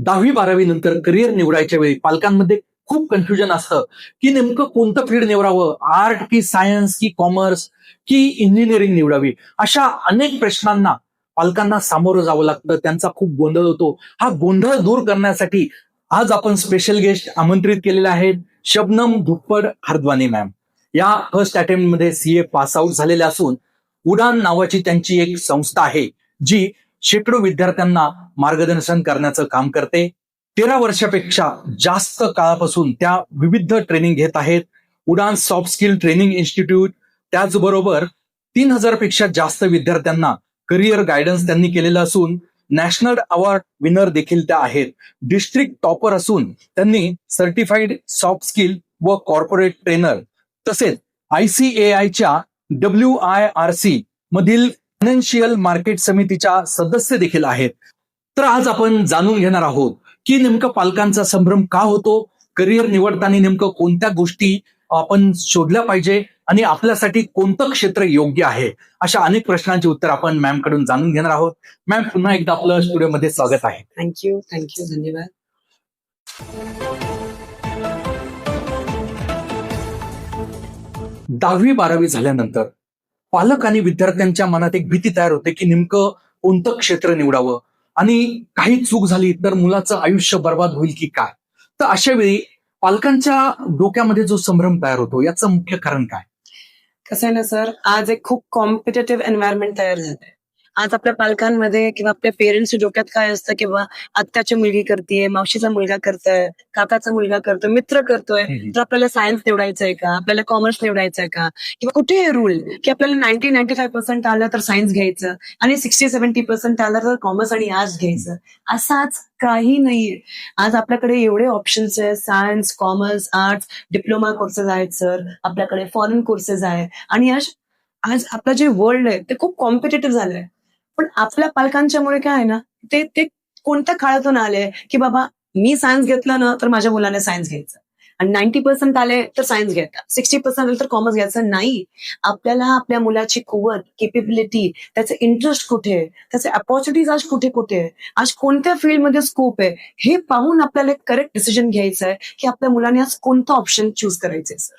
10वी-12वी नंतर करिअर निवडायच्या वेळी पालकांमध्ये खूप कन्फ्युजन असतं की नेमकं कोणतं फील्ड निवडावं, आर्ट की सायन्स की कॉमर्स की इंजिनिअरिंग निवडावी. अशा अनेक प्रश्नांना पालकांना सामोरं जावं लागतं. त्यांचा खूप गोंधळ होतो. हा गोंधळ दूर करण्यासाठी आज आपण स्पेशल गेस्ट आमंत्रित केलेले आहेत. शबनम धुप्पड हरद्वानी मॅम या फर्स्ट अटेम्प्ट मध्ये सीए पास आउट झालेल्या असून उडान नावाची त्यांची एक संस्था आहे जी शेकडो विद्यार्थ्यांना मार्गदर्शन करण्याचं काम करते. 13 वर्षापेक्षा जास्त काळापासून त्या विविध ट्रेनिंग घेत आहेत. उडान सॉफ्ट स्किल ट्रेनिंग इन्स्टिट्यूट, त्याचबरोबर 3,000 पेक्षा जास्त विद्यार्थ्यांना करिअर गायडन्स त्यांनी केलेलं असून नॅशनल अवॉर्ड विनर देखील त्या आहेत. डिस्ट्रिक्ट टॉपर असून त्यांनी सर्टिफाईड सॉफ्ट स्किल व कॉर्पोरेट ट्रेनर तसेच ICAIच्या WIRC मधील फायनान्शियल मार्केट समितीच्या सदस्य देखील आहेत. तर आज आपण जाणून घेणार आहोत की नेमकं पालकांचा संभ्रम का होतो, करिअर निवडताना नेमकं कोणत्या गोष्टी आपण शोधल्या पाहिजे आणि आपल्यासाठी कोणतं क्षेत्र योग्य आहे. अशा अनेक प्रश्नांची उत्तर आपण मॅम कडून जाणून घेणार आहोत. मॅम, पुन्हा एकदा आपलं स्टुडिओमध्ये स्वागत आहे. थँक्यू धन्यवाद. 10वी-12वी झाल्यानंतर पालक आणि विद्यार्थ्यांच्या मनात एक भीती तयार होते की नेमकं कोणतं क्षेत्र निवडावं आणि काही चूक झाली तर मुलाचं आयुष्य बर्बाद होईल की काय. तर अशा वेळी पालकांच्या डोक्यामध्ये जो संभ्रम तयार होतो याचं मुख्य कारण काय? कसं आहे ना सर, आज एक खूप कॉम्पिटेटिव्ह एन्व्हायरमेंट तयार झालंय. आज आपल्या पालकांमध्ये किंवा आपल्या पेरेंट्सच्या डोक्यात काय असतं किंवा आत्याची मुलगी करतेय, मावशीचा मुलगा करतोय, काकाचा मुलगा करतोय, मित्र करतोय, तर आपल्याला सायन्स निवडायचंय का, आपल्याला कॉमर्स निवडायचंय का, किंवा कुठे रूल की आपल्याला 90-95% आलं तर सायन्स घ्यायचं आणि 60-70% आलं तर कॉमर्स आणि आर्ट्स घ्यायचं. असं आज काही नाहीये. आज आपल्याकडे एवढे ऑप्शन्स आहेत. Science, commerce, arts, diploma courses आहेत सर, आपल्याकडे फॉरेन कोर्सेस आहे आणि आज आपलं जे वर्ल्ड आहे ते खूप कॉम्पिटेटिव्ह झालंय. पण आपल्या पालकांच्यामुळे काय आहे ना, ते कोणत्या काळातून आले की बाबा मी सायन्स घेतला ना तर माझ्या मुलाने सायन्स घ्यायचं आणि 90% आले तर सायन्स घ्यायचा, 60% आले तर कॉमर्स घ्यायचं. नाही, आपल्याला आपल्या मुलाची कुवत, केपेबिलिटी, त्याचे इंटरेस्ट कुठे आहे, त्याचे अपॉर्च्युनिटीज आज कुठे कुठे आहे, आज कोणत्या फील्डमध्ये स्कोप आहे, हे पाहून आपल्याला एक करेक्ट डिसिजन घ्यायचं आहे की आपल्या मुलाने आज कोणतं ऑप्शन चूज करायचंय सर.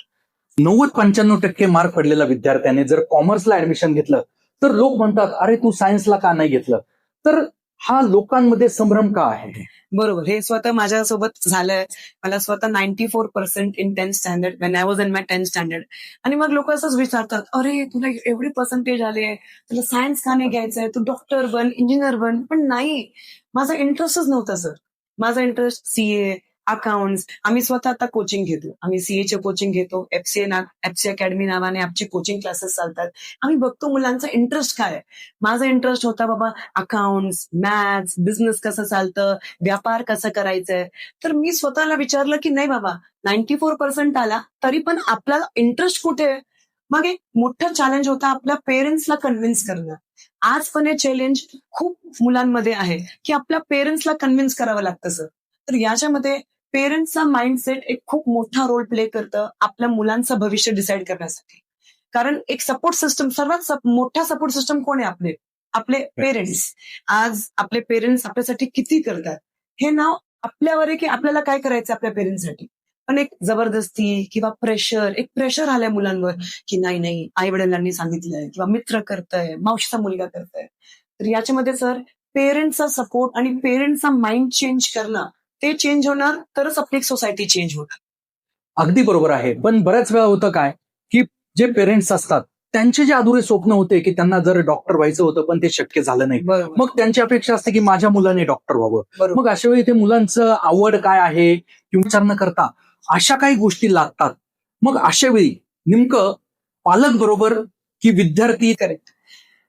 90-95% मार्क पडलेल्या विद्यार्थ्याने जर कॉमर्सला ऍडमिशन घेतलं तर लोक म्हणतात, अरे तू सायन्सला का नाही घेतलं. तर हा लोकांमध्ये संभ्रम का आहे? बरोबर, हे स्वतः माझ्यासोबत झालंय. मला स्वतः 94% in 10th standard when I was in my 10th standard. आणि मग लोक असंच विचारतात, अरे तुला एवढे पर्सेंटेज आले, तुला सायन्स का नाही घ्यायचंय, तू डॉक्टर बन, इंजिनियर बन. पण नाही, माझा इंटरेस्टच नव्हता सर. माझा इंटरेस्ट सीए, अकाउंट्स. आम्ही स्वतः आता कोचिंग घेतो. आम्ही सीएचे कोचिंग घेतो. एफसी अकॅडमी नावाने आमची कोचिंग क्लासेस चालतात. आम्ही बघतो मुलांचा इंटरेस्ट काय आहे. माझा इंटरेस्ट होता बाबा अकाउंट्स, मॅथ्स, बिझनेस कसं चालतं, व्यापार कसं करायचंय. तर मी स्वतःला विचारलं की नाही बाबा, 94% आला तरी पण आपला इंटरेस्ट कुठे आहे. मग एक मोठं चॅलेंज होता आपल्या पेरेंट्सला कन्व्हिन्स करणं. आज पण हे चॅलेंज खूप मुलांमध्ये आहे की आपल्या पेरेंट्सला कन्व्हिन्स करावं लागतं सर. तर याच्यामध्ये पेरेंट्सचा माइंडसेट एक खूप मोठा रोल प्ले करतं आपल्या मुलांचं भविष्य डिसाईड करण्यासाठी. कारण एक सपोर्ट सिस्टम, सर्वात मोठा सपोर्ट सिस्टम कोण आहे? आपले पेरेंट्स. आज आपले पेरेंट्स आपल्यासाठी किती करतात हे नाव आपल्यावर आहे की आपल्याला काय करायचं आपल्या पेरेंट्ससाठी. पण एक जबरदस्ती किंवा एक प्रेशर आलंय मुलांवर की नाही आई वडिलांनी सांगितलंय किंवा मित्र करतंय, मावशीचा मुलगा करतोय. तर याच्यामध्ये सर पेरेंट्सचा सपोर्ट आणि पेरेंट्सचा माइंड चेंज करणं, ते चेंज होणार तरच आपली सोसायटी चेंज होणार. अगदी बरोबर आहे. पण बऱ्याच वेळा होतं काय की जे पेरेंट्स असतात त्यांचे जे अधुरे स्वप्न होते की त्यांना जर डॉक्टर व्हायचं होतं पण ते शक्य झालं नाही. मग त्यांची अपेक्षा असते की माझ्या मुलाने डॉक्टर व्हावं. मग अशा वेळी ते मुलांचं आवड काय आहे किंवा विचार न करता अशा काही गोष्टी लागतात. मग अशा वेळी नेमकं पालक बरोबर की विद्यार्थी? करेक्ट,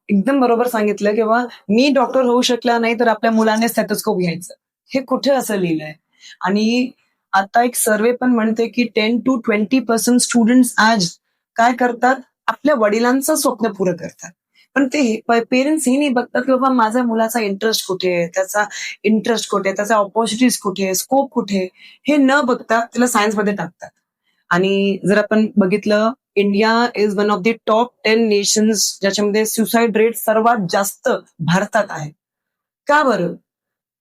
एकदम बरोबर सांगितलं. किंवा मी डॉक्टर होऊ शकला नाही तर आपल्या मुलाने स्टेथोस्कोप घ्यायचं, हे कुठे असं लिहिलंय. आणि आता एक सर्वे पण म्हणते की 10-20% स्टुडंट्स आज काय करतात, आपल्या वडिलांचं स्वप्न पुरं करतात. पण ते पेरेंट्स हे नाही बघतात की बाबा माझ्या मुलाचा इंटरेस्ट कुठे, त्याचा ऑपॉर्च्युनिटीज कुठे, स्कोप कुठे, हे न बघता त्याला सायन्समध्ये टाकतात. आणि जर आपण बघितलं, India is one of the top 10 nations ज्याच्यामध्ये सुसाईड रेट सर्वात जास्त भारतात आहे. का बरं?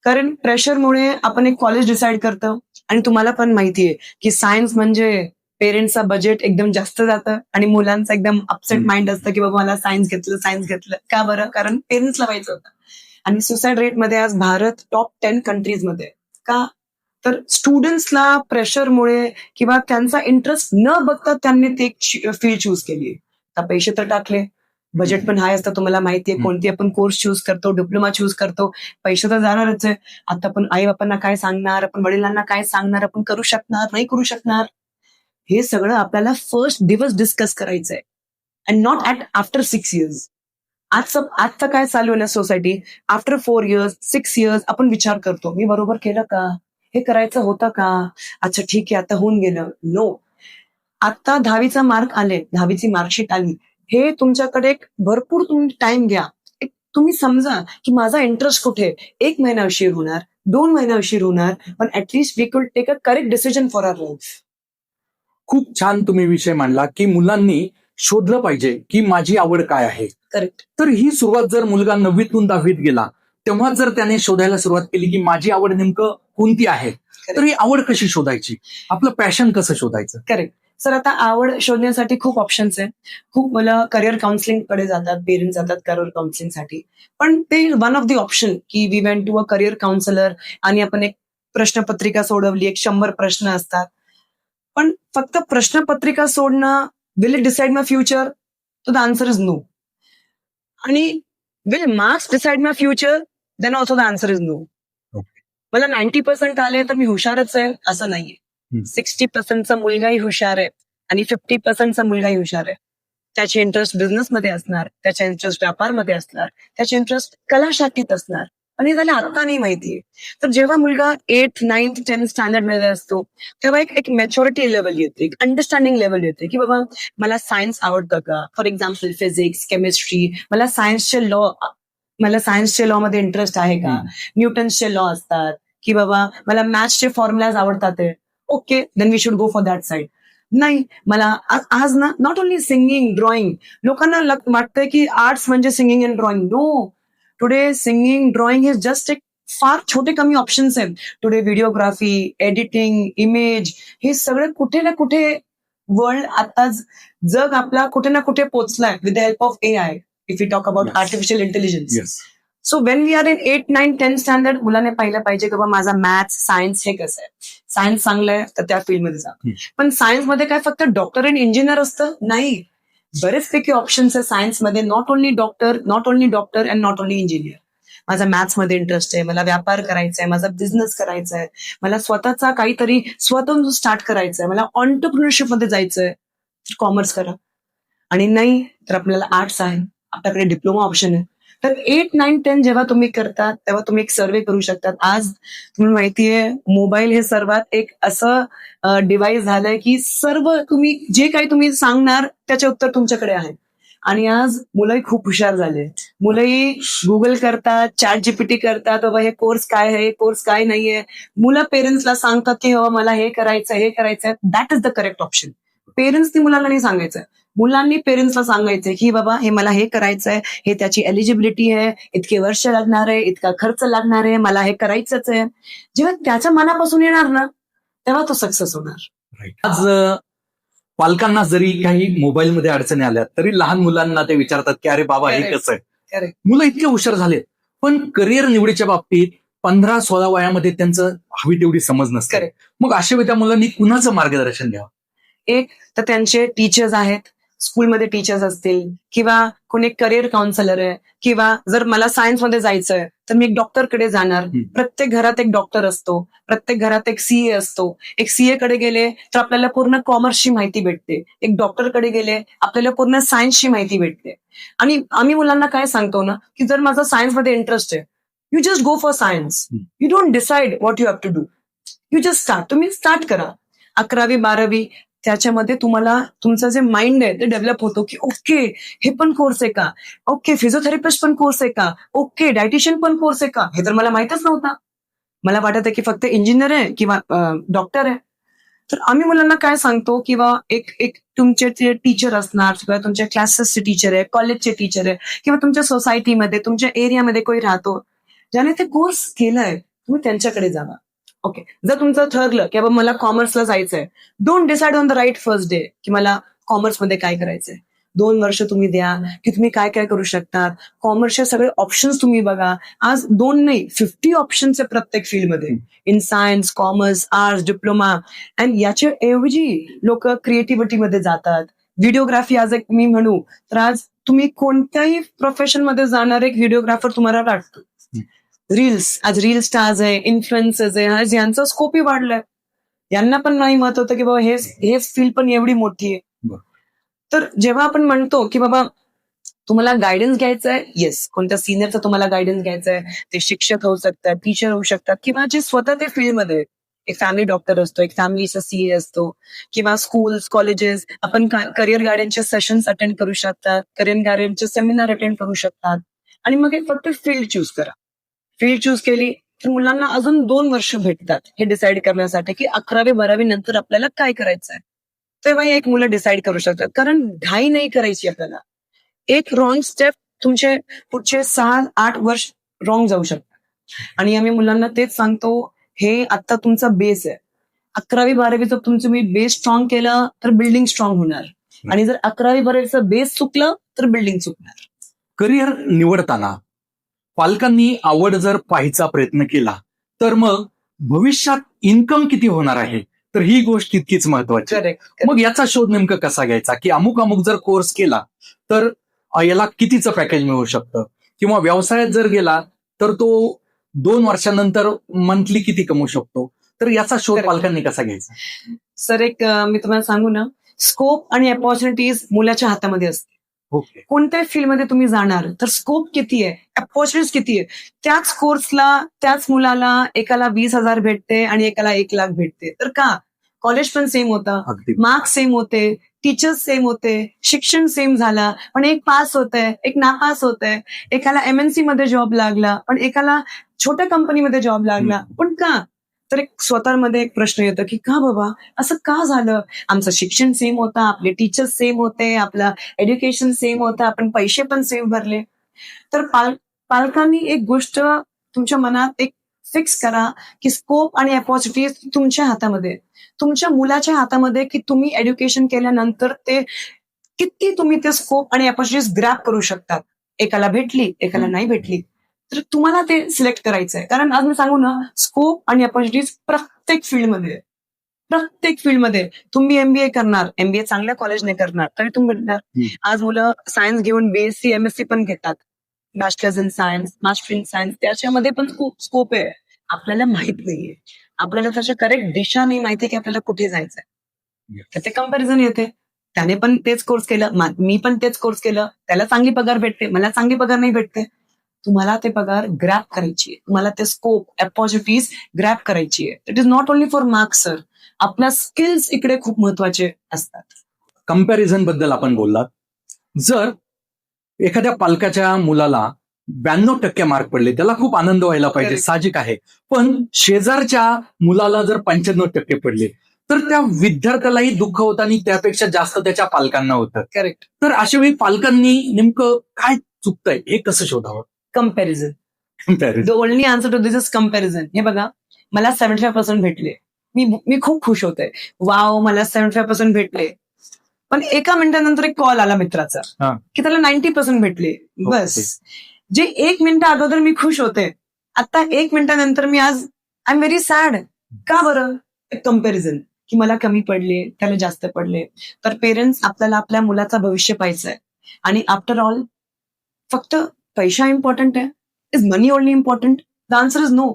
कारण प्रेशरमुळे आपण एक कॉलेज डिसाईड करतो आणि तुम्हाला पण माहितीये की सायन्स म्हणजे पेरेंट्सचा बजेट एकदम जास्त जातं आणि मुलांचं एकदम अपसेट माइंड असतं की बाबा मला सायन्स घेतलं का बरं, कारण पेरेंट्सला व्हायचं होतं. आणि सुसाईड रेटमध्ये आज भारत टॉप 10 कंट्रीजमध्ये आहे. का तर स्टुडंट्सला प्रेशरमुळे किंवा त्यांचा इंटरेस्ट न बघता त्यांनी ते फील्ड चूज केली. आता पैसे तर टाकले, बजेट पण हाय असतं, तुम्हाला माहितीये कोणती आपण कोर्स चूज करतो, डिप्लोमा चूज करतो, पैसे तर जाणारच आहे. आता आपण आई बापांना काय सांगणार, आपण वडिलांना काय सांगणार, आपण करू शकणार नाही करू शकणार, हे सगळं आपल्याला फर्स्ट दिवस डिस्कस करायचंय अँड नॉट आफ्टर 6 इयर्स. आजचं काय चालू आहे ना सोसायटी, आफ्टर 4 इयर्स 6 इयर्स आपण विचार करतो, मी बरोबर केलं का, हे करायचं होतं का, अच्छा ठीक आहे आता होऊन गेलं. नो, आता 10वीचा मार्क आले, 10वीची मार्कशीट आली, हे तुमच्याकडे एक भरपूर तुम्ही टाइम घ्या. एक तुम्ही समजा की माझा इंटरेस्ट कुठे, 1 महिना उशीर होणार, 2 महिना उशीर होणार, पण at least we could take a correct decision for our life. खूप छान तुम्ही विषय मांडला की मुलांनी शोधलं पाहिजे की माझी आवड काय आहे. करेक्ट. तर ही सुरुवात जर मुलगा 9वीतून 10वीत गेला तेव्हा जर त्याने शोधायला सुरुवात केली की माझी आवड नेमकं कोणती आहे, तर ही आवड कशी शोधायची, आपलं पॅशन कसं शोधायचं. करेक्ट. सर आता आवड शोधण्यासाठी खूप ऑप्शन्स आहे. खूप मुलं करिअर काउन्सिलिंग कडे जातात, पेरेंट्स जातात करिअर काउन्सिलिंगसाठी, पण ते वन ऑफ द ऑप्शन की we went to a career counsellor आणि आपण एक प्रश्नपत्रिका सोडवली, एक 100 प्रश्न असतात, पण फक्त प्रश्नपत्रिका सोडणं will it decide my future, तो द आन्सर इज नो. आणि will marks decide my future, then also the answer is no. मला 90% आले तर मी हुशारच आहे असं नाहीये. 60%चा मुलगाही हुशार आहे आणि 50%चा मुलगाही हुशार आहे. त्याचे इंटरेस्ट बिझनेसमध्ये असणार, त्याचे इंटरेस्ट व्यापारमध्ये असणार, त्याचे इंटरेस्ट कला शाखेत असणार, आणि हे झालं आता नाही माहितीये. तर जेव्हा मुलगा 8th 9th 10th स्टँडर्ड मध्ये असतो तेव्हा एक मॅच्युरिटी लेवल येते, एक अंडरस्टँडिंग लेवल येते की बाबा मला सायन्स आवडतं का, फॉर एक्झाम्पल फिजिक्स, केमिस्ट्री, मला सायन्सचे लॉ मध्ये इंटरेस्ट आहे का, न्यूटन्सचे लॉ असतात, की बाबा मला मॅथ्सचे फॉर्म्युलाज आवडतात, okay then we should go for that side. नाही, मला आज ना नॉट ओनली सिंगिंग, ड्रॉइंग, लोकांना वाटतंय की आर्ट्स म्हणजे singing and drawing. No, today singing, drawing is just एक फार छोटे कमी ऑप्शन्स आहेत. टुडे व्हिडिओग्राफी, एडिटिंग, इमेज, हे सगळं कुठे ना कुठे वर्ल्ड आता जग आपला कुठे ना कुठे पोहोचलाय with the help of AI, if you talk about artificial intelligence. So when we are in 8th 9th 10th standard, मुलाने पाहिलं पाहिजे की बाबा माझा मॅथ्स सायन्स हे कसं आहे. सायन्स चांगलं आहे तर त्या फील्डमध्ये जा, पण सायन्समध्ये काय फक्त डॉक्टर आणि इंजिनियर असतं नाही, बरेचपैकी ऑप्शन्स आहे सायन्समध्ये. Not only doctor and not only engineer. माझा मॅथ्समध्ये इंटरेस्ट आहे, मला व्यापार करायचा आहे, माझा बिझनेस करायचा आहे, मला स्वतःचा काहीतरी स्वतंत्र स्टार्ट करायचं आहे, मला ऑन्टरप्रिनरशिप मध्ये जायचंय, तर कॉमर्स करा. आणि नाही तर आपल्याला आर्ट्स आहे, आपल्याकडे डिप्लोमा ऑप्शन आहे. तर 8th 9th 10th जेव्हा तुम्ही करतात तेव्हा तुम्ही एक सर्वे करू शकतात. आज तुम्हाला माहितीये मोबाईल हे सर्वात एक असं डिव्हाइस झालंय की सर्व तुम्ही जे काही तुम्ही सांगणार त्याचे उत्तर तुमच्याकडे आहे. आणि आज मुलंही खूप हुशार झाले, मुलंही गुगल करतात, चॅट जीपीटी करतात, बाबा हे कोर्स काय आहे, कोर्स काय नाहीये. मुलं पेरेंट्सला सांगतात की हो मला हे करायचं that is the correct option. पेरेंट्सनी मुलांना नाही सांगायचं, मुलांनी पेरेंट्सला सांगायचंय की बाबा हे मला हे करायचंय, हे त्याची एलिजिबिलिटी आहे, इतके वर्ष लागणार आहे, इतका खर्च लागणार आहे, मला हे करायचंच आहे. जेव्हा त्याच्या मनापासून येणार ना तेव्हा तो सक्सेस होणार. आज पालकांना जरी काही मोबाईलमध्ये अडचणी आल्या तरी लहान मुलांना ते विचारतात की अरे बाबा हे कसं आहे. मुलं इतके हुशार झालेत पण करिअर निवडीच्या बाबतीत 15-16 वयामध्ये त्यांचं हवी तेवढी समज नसते. मग अशा वेळी त्या मुलांनी कुणाचं मार्गदर्शन घ्यावं. एक तर त्यांचे टीचर्स आहेत, स्कूलमध्ये टीचर्स असतील किंवा कोणी करिअर काउन्सिलर आहे, किंवा जर मला सायन्समध्ये जायचंय तर मी एक डॉक्टरकडे जाणार. प्रत्येक घरात एक डॉक्टर असतो, प्रत्येक घरात एक सीए असतो. एक सीए कडे गेले तर आपल्याला पूर्ण कॉमर्सची माहिती भेटते, एक डॉक्टरकडे गेले आपल्याला पूर्ण सायन्सची माहिती भेटते. आणि आम्ही मुलांना काय सांगतो ना की जर माझा सायन्समध्ये इंटरेस्ट आहे, you just go for science, you don't decide what you have to do, you just start. तुम्ही स्टार्ट करा. 11वी 12वी त्याच्यामध्ये तुम्हाला तुमचं जे माइंड आहे ते डेव्हलप होतो की ओके हे पण कोर्स आहे का, ओके फिजिओथेरपिस्ट पण कोर्स आहे का, ओके डायटिशियन पण कोर्स आहे का, हे तर मला माहितच नव्हता. मला वाटत आहे की फक्त इंजिनियर आहे किंवा डॉक्टर आहे. तर आम्ही मुलांना काय सांगतो किंवा एक तुमचे जे टीचर असणार किंवा तुमच्या क्लासेसचे टीचर आहे, कॉलेजचे टीचर आहे, किंवा तुमच्या सोसायटीमध्ये तुमच्या एरियामध्ये कोणी राहतो ज्याने ते कोर्स केलाय, तुम्ही त्यांच्याकडे जावा. ओके, जर तुमचं ठरलं की बाबा मला कॉमर्सला जायचंय, don't decide on the right first day की मला कॉमर्समध्ये काय करायचंय. 2 वर्ष तुम्ही द्या की तुम्ही काय काय करू शकतात. कॉमर्सचे सगळे ऑप्शन्स तुम्ही बघा. आज 2 नाही 50 ऑप्शन्स आहे प्रत्येक फील्डमध्ये, in science, commerce, arts, diploma. आणि याच्या ऐवजी लोक क्रिएटिव्हिटीमध्ये जातात. व्हिडिओग्राफी आज एक मी म्हणू तर आज तुम्ही कोणत्याही प्रोफेशन मध्ये जाणार एक व्हिडिओग्राफर तुम्हाला वाटतो. रील्स, आज रील स्टार्स आहे, इन्फ्लुएन्सर्स आहे, आज यांचा स्कोपही वाढलाय. यांना पण नाही मत होतं की बाबा हेच फील्ड पण एवढी मोठी आहे. बरं. तर जेव्हा आपण म्हणतो की बाबा तुम्हाला गायडन्स घ्यायचं आहे, येस, कोणत्या सिनियरचा तुम्हाला गायडन्स घ्यायचा आहे, ते शिक्षक होऊ शकतात, टीचर होऊ शकतात, किंवा जे स्वतः ते फील्डमध्ये, एक फॅमिली डॉक्टर असतो, एक फॅमिलीचा सीए असतो, किंवा स्कूल्स, कॉलेजेस, आपण करिअर गायडन्सचे सेशन्स अटेंड करू शकतात, करिअर गायडन्सचे सेमिनार अटेंड करू शकतात. आणि मग एक फक्त फील्ड चूज करा. फील्ड चूज केली तर मुलांना अजून 2 वर्ष भेटतात हे डिसाईड करण्यासाठी की 11वी-12वी नंतर आपल्याला काय करायचं आहे. तेव्हा एक मुलं डिसाईड करू शकतात, कारण घाई नाही करायची आपल्याला. एक रॉंग स्टेप तुमचे पुढचे 6-8 वर्ष रॉंग जाऊ शकतात. आणि आम्ही मुलांना तेच सांगतो, हे आता तुमचा बेस आहे. 11वी-12वी जर तुम्ही बेस स्ट्रॉंग केलं तर बिल्डिंग स्ट्रॉंग होणार, आणि जर 11वी-12वीचं बेस चुकलं तर बिल्डिंग चुकणार. करिअर निवडताना पालकांनी आवड जर पाहायचा प्रयत्न केला तर मग भविष्यात इन्कम किती होणार आहे, तर ही गोष्ट तितकीच महत्वाची. करेक्ट. मग याचा शोध नेमका कसा घ्यायचा, की अमुक जर कोर्स केला तर याला कितीचं पॅकेज मिळू शकतं, किंवा व्यवसायात जर गेला तर तो 2 वर्षानंतर मंथली किती कमवू शकतो, तर याचा शोध Correct. पालकांनी कसा घ्यायचा. सर एक मी तुम्हाला सांगू ना, स्कोप आणि अपॉर्च्युनिटीज मुलाच्या हातामध्ये असते. ओके. कोणत्याही फील्डमध्ये तुम्ही जाणार तर स्कोप किती आहे, अपॉर्च्युनिटीज किती आहे. त्याच कोर्सला त्याच मुलाला एकाला 20,000 भेटते आणि एकाला 1,00,000 भेटते. तर का? कॉलेज पण सेम होतं, अगदी. मार्क्स सेम होते, टीचर्स सेम होते, शिक्षण सेम झाला, पण एक पास होतंय, एक नापास होतंय. एकाला MNC मध्ये जॉब लागला, पण एकाला छोट्या कंपनीमध्ये जॉब लागला. पण का? तर एक स्वतःमध्ये एक प्रश्न येतो की का बाबा असं का झालं. आमचं शिक्षण सेम होतं, आपले टीचर्स सेम होते, आपलं एज्युकेशन सेम होतं, आपण पैसे पण सेम भरले. तर पालकांनी एक गोष्ट तुमच्या मनात एक फिक्स करा की स्कोप आणि अपॉर्च्युनिटीज तुमच्या हातामध्ये, तुमच्या मुलाच्या हातामध्ये, की तुम्ही एज्युकेशन केल्यानंतर ते किती तुम्ही ते स्कोप आणि अपॉर्च्युनिटीज ग्रॅब करू शकतात. एकाला भेटली, एकाला नाही भेटली, तर तुम्हाला ते सिलेक्ट करायचंय. कारण आज मी सांगू ना, स्कोप आणि अपॉर्च्युनिटीज प्रत्येक फील्डमध्ये तुम्ही MBA करणार, MBA चांगल्या कॉलेजने करणार तरी तुम्ही भेटणार. आज मुलं सायन्स घेऊन BSc MSc पण घेतात, bachelors in science, master in science, त्याच्यामध्ये पण खूप स्कोप आहे. आपल्याला माहित नाहीये, आपल्याला त्याच्या करेक्ट दिशा नाही माहिती की आपल्याला कुठे जायचंय. तर ते कम्पॅरिझन येते. त्याने पण तेच कोर्स केलं, मी पण तेच कोर्स केलं, त्याला चांगली पगार भेटते, मला चांगली पगार नाही भेटते. तुम्हाला ते पगार ग्रॅब करायची आहे, तुम्हाला ते स्कोप अपॉर्च्युनिटीज ग्रॅब करायची आहे. It is not only for marks sir, आपल्या स्किल्स इकडे खूप महत्वाचे असतात. कम्पॅरिझन बद्दल आपण बोललात. जर एखाद्या पालकाच्या मुलाला 92% मार्क पडले, त्याला खूप आनंद व्हायला पाहिजे, Correct. साहजिक आहे. पण शेजारच्या मुलाला जर 95% पडले तर त्या विद्यार्थ्यालाही दुःख होतं आणि त्यापेक्षा जास्त त्याच्या पालकांना होतं. करेक्ट. तर अशा वेळी पालकांनी नेमकं काय चुकतंय हे कसं शोधावं. Comparison, comparison. The only answer to this is comparison. हे बघा, मला 75% भेटले, मी खूप खुश होते, वाव मला 75% भेटले. पण एका मिनिटानंतर एक कॉल आला मित्राचा हा. की त्याला 90% भेटले. बस, जे 1 मिनिट अगोदर मी खुश होते, आता 1 मिनिटानंतर मी आज आय एम व्हेरी सॅड. का बरं? एक कम्पॅरिझन की मला कमी पडले, त्याला जास्त पडले. तर पेरेंट्स, आपल्याला आपल्या मुलाचं भविष्य पाहायचंय, आणि आफ्टर ऑल फक्त पैसा इम्पॉर्टंट आहे? Is money only important? The answer is no.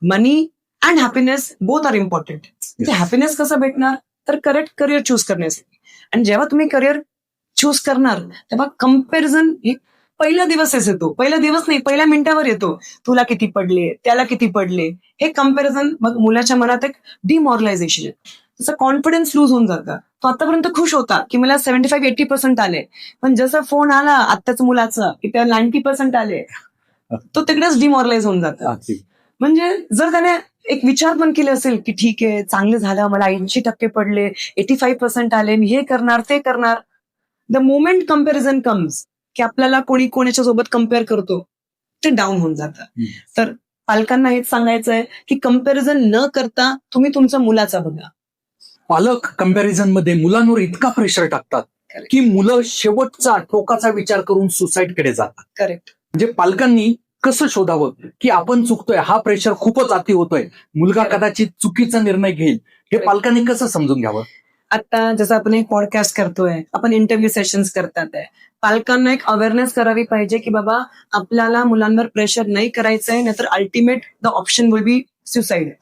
Money and happiness both are important. ते हॅपीनेस कसं भेटणार? तर करेक्ट करिअर चूज करण्यासाठी. आणि जेव्हा तुम्ही करिअर चूज करणार तेव्हा कम्पॅरिझन हे पहिला दिवसच येतो, पहिला दिवस नाही, पहिल्या मिनिटावर येतो. तुला किती पडले, त्याला किती पडले, हे कम्पॅरिझन. मग मुलाच्या मनात एक डिमॉरलायझेशन, त्याचा कॉन्फिडन्स लूज होऊन जातं. तो आतापर्यंत खुश होता की मला 75-80% आले, पण जसा फोन आला आत्ताच मुलाचा की त्याला 90% आले, तो तिकडेच डिमॉरलाइज होऊन जातं. म्हणजे जर त्याने एक विचार पण केले असेल की ठीक आहे, चांगलं झालं, मला 80% पडले, 85% आले, मी हे करणार ते करणार. द मोमेंट कम्पॅरिझन कम्स की आपल्याला कोणी कोणाच्या सोबत कम्पेअर करतो, ते डाऊन होऊन जातं. तर पालकांना हेच सांगायचं आहे की कम्पॅरिझन न करता तुम्ही तुमच्या मुलाचा बघा. पालक कंपॅरिझन मध्ये मुलांवर इतका प्रेशर टाकतात Correct. की मुलं शेवटचा टोकाचा विचार करून सुसाईडकडे जातात. करेक्ट. म्हणजे पालकांनी कसं शोधावं की आपण चुकतोय, हा प्रेशर खूपच अति होतोय, मुलगा Correct. कदाचित चुकीचा निर्णय घेईल, हे Correct. पालकांनी कसं समजून घ्यावं? आता जसं आपण एक पॉडकास्ट करतोय, आपण इंटरव्ह्यू सेशन्स करतात आहे, पालकांना एक अवेअरनेस करावी पाहिजे की बाबा आपल्याला मुलांवर प्रेशर नाही करायचंय, नाहीतर ultimate the option will be suicide.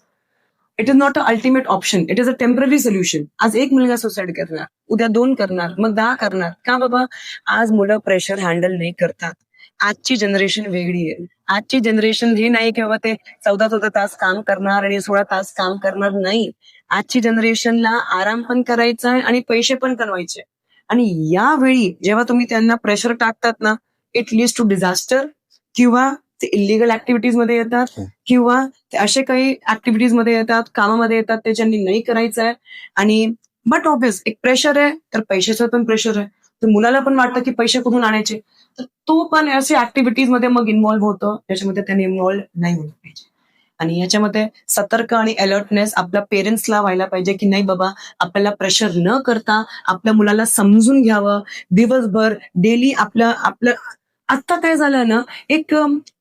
It is not a ultimate option, it is a temporary solution. आज एक मुलगा सुसाईड करणार, उद्या 2 करणार, मग 10 करणार. का बाबा? आज मुलं प्रेशर हँडल नाही करतात. आजची जनरेशन वेगळी आहे. आजची जनरेशन हे नाही की बाबा ते 14 तास काम करणार आणि 16 तास काम करणार नाही. आजची जनरेशनला आराम पण करायचा आहे आणि पैसे पण कमवायचे. आणि यावेळी जेव्हा तुम्ही त्यांना प्रेशर टाकतात ना, इट लीड्स टू डिझास्टर, किंवा ते इलिगल ऍक्टिव्हिटीज मध्ये येतात, किंवा ते असे काही ऍक्टिव्हिटीज मध्ये येतात, कामामध्ये येतात, ते ज्यांनी नाही करायचं आहे. आणि बट ऑब्वियस एक प्रेशर आहे, तर पैशाचं पण प्रेशर आहे, तर मुलाला पण वाटतं की पैसे कुठून आणायचे, तर तो पण असे ऍक्टिव्हिटीज मध्ये मग इन्व्हॉल्व्ह होतो, ज्याच्यामध्ये त्याने इन्व्हॉल्व्ह नाही होलं पाहिजे. आणि याच्यामध्ये सतर्क आणि अलर्टनेस आपल्या पेरेंट्सला व्हायला पाहिजे की नाही बाबा, आपल्याला प्रेशर न करता आपल्या मुलाला समजून घ्यावं. दिवसभर डेली आपलं आता काय झालं ना, एक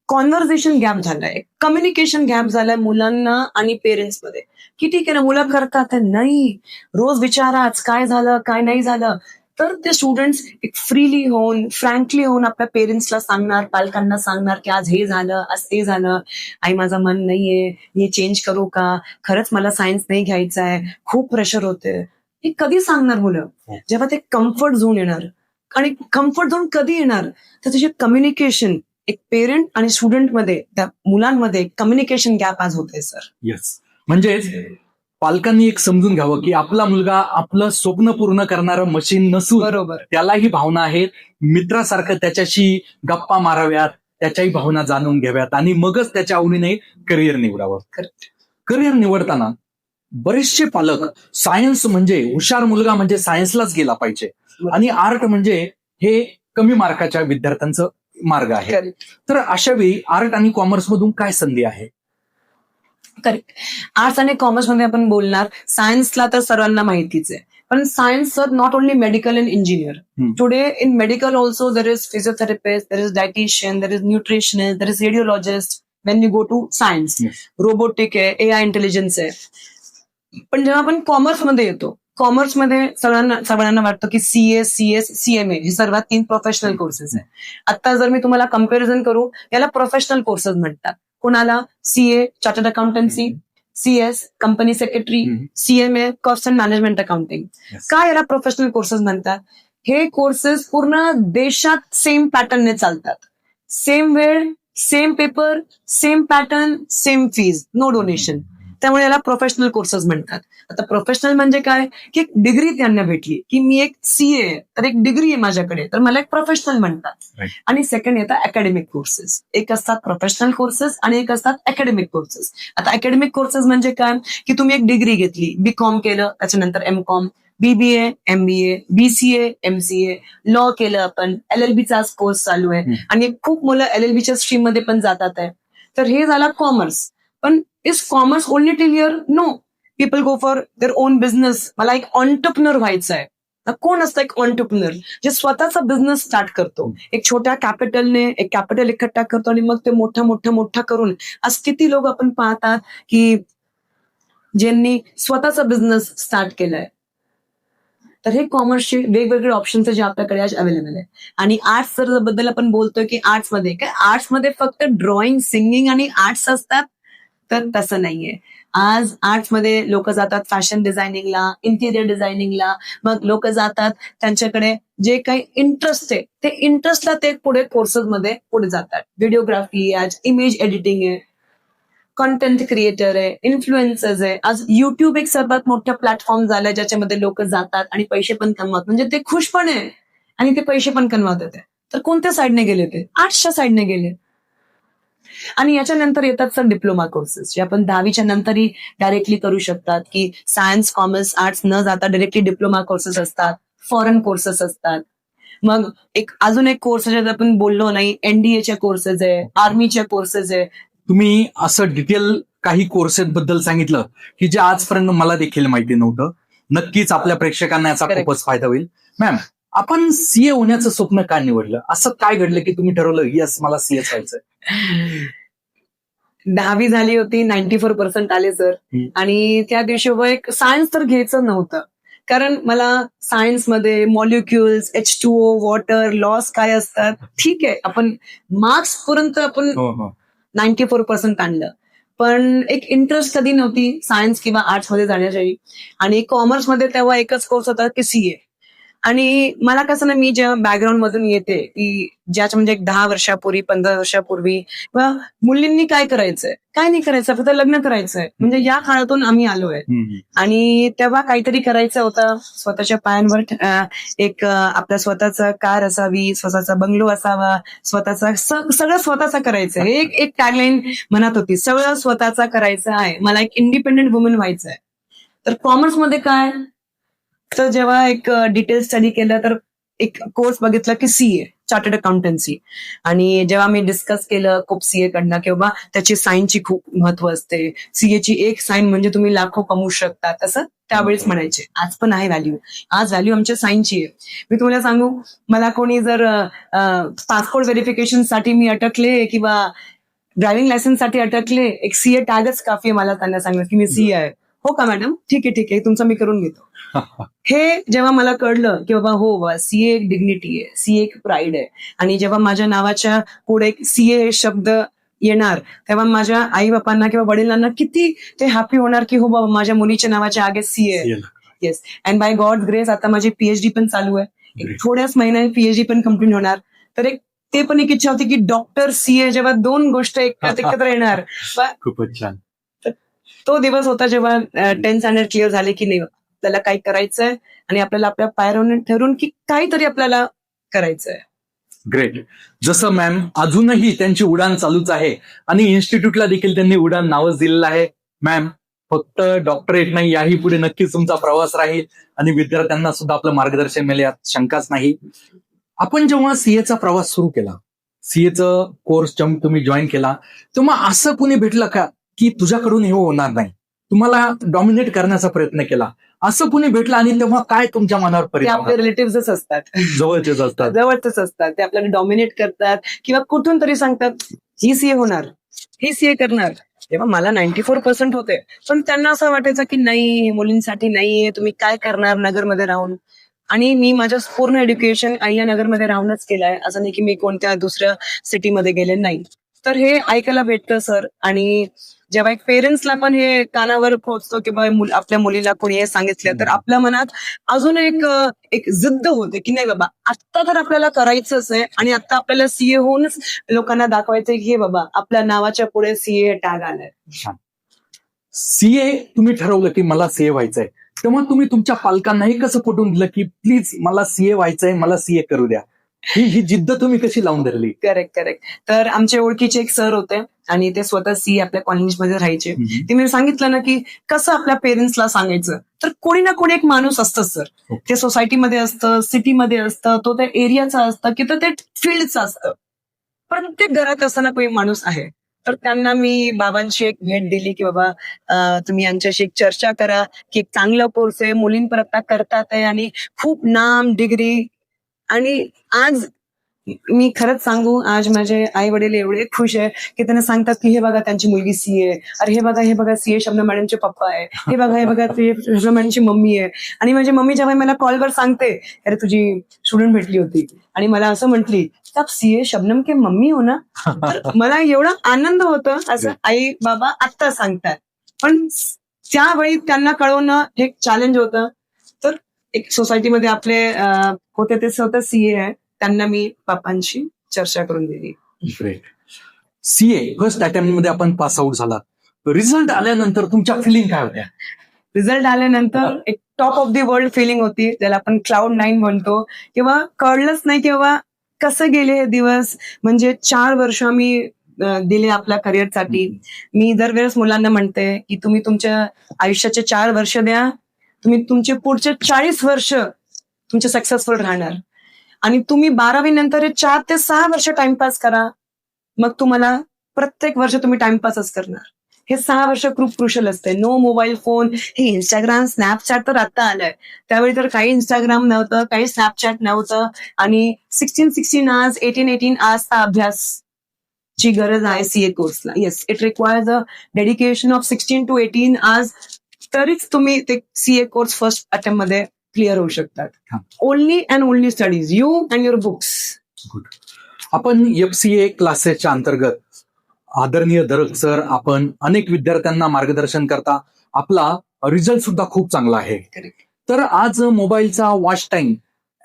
कॉन्व्हर्सेशन गॅप झालाय, कम्युनिकेशन गॅप झालाय मुलांना आणि पेरेंट्स मध्ये, की ठीक आहे ना मुलं करतात, नाही रोज विचारा आज काय झालं काय नाही झालं. तर ते स्टुडंट्स एक फ्रीली होऊन, फ्रँकली होऊन आपल्या पेरेंट्सला सांगणार, पालकांना सांगणार की आज हे झालं, आज ते झालं, आई माझं मन नाहीये, मी चेंज करू का, खरंच मला सायन्स नाही घ्यायचं आहे, खूप प्रेशर होते. हे कधी सांगणार मुलं? जेव्हा ते कम्फर्ट झोन येणार. आणि कम्फर्ट झोन कधी येणार? तर त्याचे कम्युनिकेशन, एक पेरेंट आणि स्टुडंट मध्ये, त्या मुलांमध्ये कम्युनिकेशन गॅप आज होतंय सर. येस, म्हणजेच पालकांनी एक समजून घ्यावं की आपला मुलगा आपलं स्वप्न पूर्ण करणारं मशीन नसून बरोबर. त्यालाही भावना आहेत, मित्रासारखं त्याच्याशी गप्पा माराव्यात, त्याच्याही भावना जाणून घ्याव्यात आणि मगच त्याच्या आवडीने करिअर निवडावं. करेक्ट. करिअर निवडताना बरेचसे पालक सायन्स म्हणजे हुशार मुलगा म्हणजे सायन्सलाच गेला पाहिजे आणि आर्ट म्हणजे हे कमी मार्काच्या विद्यार्थ्यांचं मार्ग आहे. करेक्ट. तर अशा वेळी आर्ट आणि कॉमर्स मधून काय संधी आहे? करेक्ट. आर्ट्स आणि कॉमर्स मध्ये आपण बोलणार, सायन्सला तर सर्वांना माहितीच आहे, पण science sir not only medical and engineer. Today in medical also there is physiotherapist, there is dietitian, there is nutritionist, there is radiologist. When you go to science, robotic आहे, AI इंटेलिजन्स आहे. पण जेव्हा आपण कॉमर्समध्ये येतो, कॉमर्समध्ये सगळ्यांना वाटतं की CS, CMA हे सर्वात 3 प्रोफेशनल कोर्सेस आहे. आता जर मी तुम्हाला कम्पॅरिझन करू, याला प्रोफेशनल कोर्सेस म्हणतात. कोणाला? CA chartered accountancy, CS company secretary, CMA cost and management accounting. काय याला प्रोफेशनल कोर्सेस म्हणतात? हे कोर्सेस पूर्ण देशात सेम पॅटर्नने चालतात. सेम वेळ, same paper, same pattern, same fees, no donation. त्यामुळे याला प्रोफेशनल कोर्सेस म्हणतात. आता प्रोफेशनल म्हणजे काय? की एक डिग्री त्यांना भेटली, की मी एक CA तर एक डिग्री आहे माझ्याकडे, तर मला एक प्रोफेशनल म्हणतात. आणि सेकंड येतात अकॅडमिक कोर्सेस. एक असतात प्रोफेशनल कोर्सेस आणि एक असतात अकॅडमिक कोर्सेस. आता अकॅडमिक कोर्सेस म्हणजे काय? की तुम्ही एक डिग्री घेतली, BCom केलं, त्याच्यानंतर MCom, BBA, MBA, BCA, MCA, law केलं आपण, LLBचा कोर्स चालू आहे आणि खूप मुलं LLBच्या स्ट्रीम मध्ये पण जातात आहे. तर हे झालं कॉमर्स. पण is commerce only till here? No. People go for their own business. मला एक ऑन्टरप्रिनर व्हायचं आहे. कोण असतं एक ऑन्टरप्रिनर? जे स्वतःचा बिझनेस स्टार्ट करतो, एक छोट्या कॅपिटलने एक कॅपिटल इकट्ठा करतो आणि मग ते मोठा करून. आज किती लोक आपण पाहतात की ज्यांनी स्वतःचा बिझनेस स्टार्ट केलाय. तर हे कॉमर्सचे वेगवेगळे ऑप्शन्स जे आपल्याकडे आज अवेलेबल आहे. आणि आर्ट्स जर बद्दल आपण बोलतोय की आर्ट्समध्ये काय, आर्ट्समध्ये फक्त ड्रॉइंग, सिंगिंग आणि आर्ट्स असतात, तर तसं नाहीये. आज आर्ट्समध्ये लोक जातात फॅशन डिझायनिंगला, इंटिरियर डिझायनिंगला, मग लोक जातात त्यांच्याकडे जे काही इंटरेस्ट आहे ते इंटरेस्टला ते पुढे कोर्सेसमध्ये पुढे जातात. व्हिडिओग्राफी आहे, आज इमेज एडिटिंग आहे, कंटेंट क्रिएटर आहे, इन्फ्लुएन्सर्स आहे. आज युट्यूब एक सर्वात मोठा प्लॅटफॉर्म झालाय ज्याच्यामध्ये लोक जातात आणि पैसे पण कमवतात. म्हणजे ते खुश पण आहे आणि ते पैसे पण कमवतात. तर कोणत्या साईडने गेले? ते आर्ट्सच्या साईडने गेले. आणि याच्यानंतर येतात सर डिप्लोमा कोर्सेस, जे आपण 10वीच्या नंतरही डायरेक्टली करू शकतात, की सायन्स, कॉमर्स, आर्ट्स न जाता डायरेक्टली डिप्लोमा कोर्सेस असतात, फॉरेन कोर्सेस असतात. मग अजून एक कोर्स ज्यात आपण बोललो नाही, NDAच्या कोर्सेस आहे, आर्मीच्या कोर्सेस आहे. तुम्ही असं डिटेल काही कोर्सेस बद्दल सांगितलं की जे आजपर्यंत मला देखील माहिती नव्हतं. नक्कीच आपल्या प्रेक्षकांना याचा Correct. खूपच फायदा होईल. मॅम, आपण सीए होण्याचं स्वप्न का निवडलं? असं काय घडलं की तुम्ही ठरवलं यस मला सीए व्हायचंय? 10वी झाली होती, 94% आले सर. आणि त्या दिवशी एक सायन्स तर घ्यायचं नव्हतं, कारण मला सायन्समध्ये मॉलिक्युल्स, H2O, वॉटर, लॉस काय असतात, ठीक आहे, आपण मार्क्स पर्यंत आपण हो हो 94% आणलं, पण एक इंटरेस्ट कधी नव्हती सायन्स किंवा आर्ट्स मध्ये जाण्याची. आणि कॉमर्समध्ये तेव्हा एकच कोर्स होता की सीए. आणि मला कसं ना, मी जेव्हा बॅकग्राऊंड मधून येते की ज्याच्या म्हणजे एक 10 वर्षापूर्वी, 15 वर्षापूर्वी किंवा मुलींनी काय करायचंय, काय नाही करायचं, फक्त लग्न करायचंय, म्हणजे या काळातून आम्ही आलोय. आणि तेव्हा काहीतरी करायचं होतं, स्वतःच्या पायांवर आपला स्वतःचा कार असावी, स्वतःचा बंगलो असावा, स्वतःचा सगळं स्वतःचा करायचं. एक टॅगलाईन म्हणत होती, सगळं स्वतःचा करायचं आहे, मला एक इंडिपेंडेंट वुमन व्हायचं आहे. तर कॉमर्समध्ये काय, तर जेव्हा एक डिटेल स्टडी केलं तर एक कोर्स बघितला की सीए, चार्टर्ड अकाउंटन्सी. आणि जेव्हा मी डिस्कस केलं खूप सीए कडनं की बाबा त्याची साईनची खूप महत्व असते, सीएची एक साईन म्हणजे तुम्ही लाखो कमवू शकता, तसं त्यावेळेस म्हणायचे. आज पण आहे व्हॅल्यू, आज व्हॅल्यू आमच्या साईनची आहे. मी तुम्हाला सांगू, मला कोणी जर पासपोर्ट व्हेरिफिकेशन साठी मी अटकले किंवा ड्रायव्हिंग लायसन्स साठी अटकले, एक सीए टॅगच काफी आहे मला त्यांना सांगणं की मी सीए आहे. हो का मॅडम, ठीक आहे, तुमचं मी करून घेतो. हे जेव्हा मला कळलं की बाबा हो बाबा, सीए एक डिग्निटी आहे, सीए एक प्राईड आहे. आणि जेव्हा माझ्या नावाच्या पुढे सीए हे शब्द येणार, तेव्हा माझ्या आई बापांना किंवा वडिलांना किती ते हॅपी होणार की हो बाबा, माझ्या मुलीच्या नावाच्या आगे CA. Yes, and by God grace आता माझी पीएचडी पण चालू आहे, एक थोड्याच महिन्यात पीएचडी पण कम्प्लीट होणार. तर ते पण एक इच्छा होती की डॉक्टर सीए, जेव्हा दोन गोष्ट एकत्र येणार. खूपच छान. तो दिवस होता जेव्हा 10th स्टँडर्ड क्लिअर झाले की नाही, आपल्याला काय करायचंय आणि आपल्याला आपल्या पायावर ठरवून की काहीतरी आपल्याला करायचंय. ग्रेट. जसं मॅम अजूनही त्यांची उडान चालूच आहे आणि इन्स्टिट्यूटला देखील त्यांनी उडान नावच दिलेलं आहे. मॅम, फक्त डॉक्टरेट नाही, याही पुढे नक्कीच तुमचा प्रवास राहील आणि विद्यार्थ्यांना सुद्धा आपलं मार्गदर्शन मिळेल, यात शंकाच नाही. आपण जेव्हा सीएचा प्रवास सुरू केला, सीएचा कोर्स तुम्ही जॉईन केला, तेव्हा असं कुणी भेटलं का की तुझ्याकडून हे होणार नाही, तुम्हाला डॉमिनेट करण्याचा प्रयत्न केला, असं कुणी भेटलं? आणि तेव्हा काय तुमच्या मनावर ते परिणाम आपले रिलेटिव्हच असतात, जवळचेच असतात, जवळचेच असतात, ते आपल्याला डॉमिनेट करतात किंवा कुठून तरी सांगतात ही सीए होणार, ही सीए करणार. तेव्हा मला 94% होते, पण त्यांना असं वाटायचं की नाही, मुलींसाठी नाहीये, तुम्ही काय करणार नगरमध्ये राहून. आणि मी माझं पूर्ण एज्युकेशन अहिल्यानगरमध्ये राहूनच केलंय, असं नाही की मी कोणत्या दुसऱ्या सिटीमध्ये गेले नाही. तर हे ऐकायला भेटतं सर. आणि जेव्हा एक पेरेंट्सला पण हे कानावर पोहोचतो की बाबा आपल्या मुलीला कोणी हे सांगितलं, तर आपल्या मनात अजून एक जिद्द होते की नाही बाबा, आत्ता तर आपल्याला करायचंच आहे आणि आता आपल्याला सीए होऊनच लोकांना दाखवायचंय की हे बाबा, आपल्या नावाच्या पुढे सीए टॅग आलाय. सीए तुम्ही ठरवलं की मला सीए व्हायचंय, तेव्हा तुम्ही तुमच्या पालकांनाही कसं पटवून दिलं की प्लीज मला सीए व्हायचंय, मला सीए करू द्या? ही जिद्द तुम्ही कशी लावून धरली? करेक्ट. तर आमच्या ओळखीचे एक सर होते आणि ते स्वतः सीए आपल्या कॉलेजमध्ये राहायचे. ते मी सांगितलं ना की कसं आपल्या पेरेंट्सला सांगायचं, तर कोणी ना कोणी एक माणूस असतं सर, ते सोसायटीमध्ये असतं, सिटीमध्ये असतं, तो त्या एरियाचा असतं की ते फील्डचं असतं, प्रत्येक घरात असताना कोणी माणूस आहे. तर त्यांना मी बाबांची एक भेट दिली की बाबा तुम्ही यांच्याशी एक चर्चा करा की एक चांगला कोर्स आहे, मुलींपर्यंत करतात आहे आणि खूप नाम डिग्री. आणि आज मी खरंच सांगू, आज माझे आई वडील एवढे खुश आहे की त्यांना सांगतात की हे बघा त्यांची मुलगी सीए, अरे हे बघा सीए शबनम मॅडमचे पप्पा आहे, हे बघा सीए शबनम मॅडमची मम्मी आहे. आणि माझी मम्मी जेव्हा मला कॉलवर सांगते, अरे तुझी स्टुडंट भेटली होती आणि मला असं म्हटली, आप सीए शबनम के मम्मी हो ना, तर मला एवढा आनंद होतो, असं आई बाबा आत्ता सांगतात. पण त्यावेळी त्यांना कळवणं हे चॅलेंज होतं. तर एक सोसायटीमध्ये आपले होते ते स्वतः सीए आहे, त्यांना मी बापांशी चर्चा करून दिली. ग्रेट. सीए फर्स्ट अटेम्प्ट मध्ये आपण पास आउट झाला, रिझल्ट आल्यानंतर तुमच्या फिलिंग काय होत्या? रिझल्ट आल्यानंतर एक top of the world feeling होती, ज्याला आपण क्लाउड 9 म्हणतो. किंवा कळलंच नाही किंवा कसं गेले हे दिवस. म्हणजे 4 वर्ष मी दिले आपल्या करिअरसाठी. मी दरवेळेस मुलांना म्हणते की तुम्ही तुमच्या आयुष्याचे 4 वर्ष द्या, तुम्ही तुमचे पुढचे 40 वर्ष तुमचे सक्सेसफुल राहणार. आणि तुम्ही 12वी नंतर 4 ते 6 वर्ष टाइमपास करा, मग तुम्हाला प्रत्येक वर्ष तुम्ही टाइमपासच करणार. हे 6 वर्ष खूप क्रुशल असते. No mobile phone. हे इंस्टाग्राम, स्नॅपचॅट तर आता आलंय. त्यावेळी तर काही इंस्टाग्राम नव्हतं, काही स्नॅपचॅट नव्हतं आणि 16 आवर्स, 18 आवर्सचा अभ्यास ची गरज आहे सीए कोर्सला. Yes, it requires a dedication of 16 to 18 hours. तरीच तुम्ही ते सीए कोर्स फर्स्ट अटेम्प्ट मध्ये क्लिअर होऊ शकतात. Only and only studies, you and your books. Good. आपण FCA क्लासेसच्या अंतर्गत आदरणीय दरक सर, आपण अनेक विद्यार्थ्यांना मार्गदर्शन करता. आपला रिझल्ट सुद्धा खूप चांगला आहे. तर आज मोबाईलचा वॉच टाइम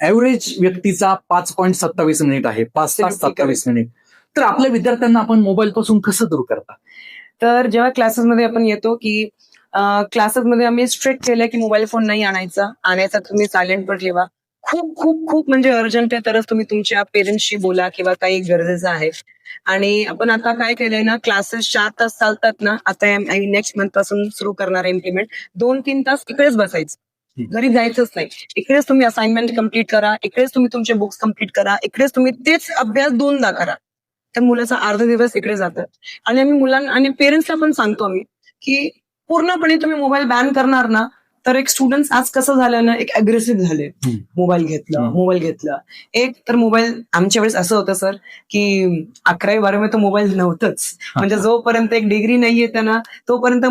ऍव्हरेज व्यक्तीचा 5.27 मिनिट आहे, 5 तास 27 मिनिट. तर आपल्या विद्यार्थ्यांना आपण मोबाईल पासून कसं दूर करता? तर जेव्हा क्लासेसमध्ये आपण येतो की क्लासेसमध्ये आम्ही स्ट्रिक्ट केलंय की मोबाईल फोन नाही आणायचा तुम्ही सायलेंटवर ठेवा. खूप खूप खूप म्हणजे अर्जंट आहे तरच तुम्ही तुमच्या पेरेंट्सशी बोला किंवा काही गरजेचं आहे. आणि आपण आता काय केलंय ना, क्लासेस 4 तास चालतात ना, आता नेक्स्ट मंथ पासून सुरू करणार आहे इम्प्लिमेंट. 2-3 तास इकडेच बसायचं, घरी जायचंच नाही. इकडेच तुम्ही असाइनमेंट कम्प्लीट करा, इकडेच तुम्ही तुमचे बुक्स कम्प्लीट करा, इकडेच तुम्ही तेच अभ्यास 2दा करा. तर मुलाचा अर्धा दिवस इकडे जातात. आणि आम्ही मुलांना आणि पेरेंट्सला पण सांगतो आम्ही की पूर्णपणे तुम्ही मोबाईल बॅन करणार ना, तर एक स्टुडंट आज कसं झालं ना, एक अग्रेसिव्ह झाले. मोबाईल घेतलं. एक तर मोबाईल आमच्या वेळेस असं होतं सर की 11वी-12वी तर मोबाईल नव्हतंच. म्हणजे जोपर्यंत एक डिग्री नाही येते ना, तोपर्यंत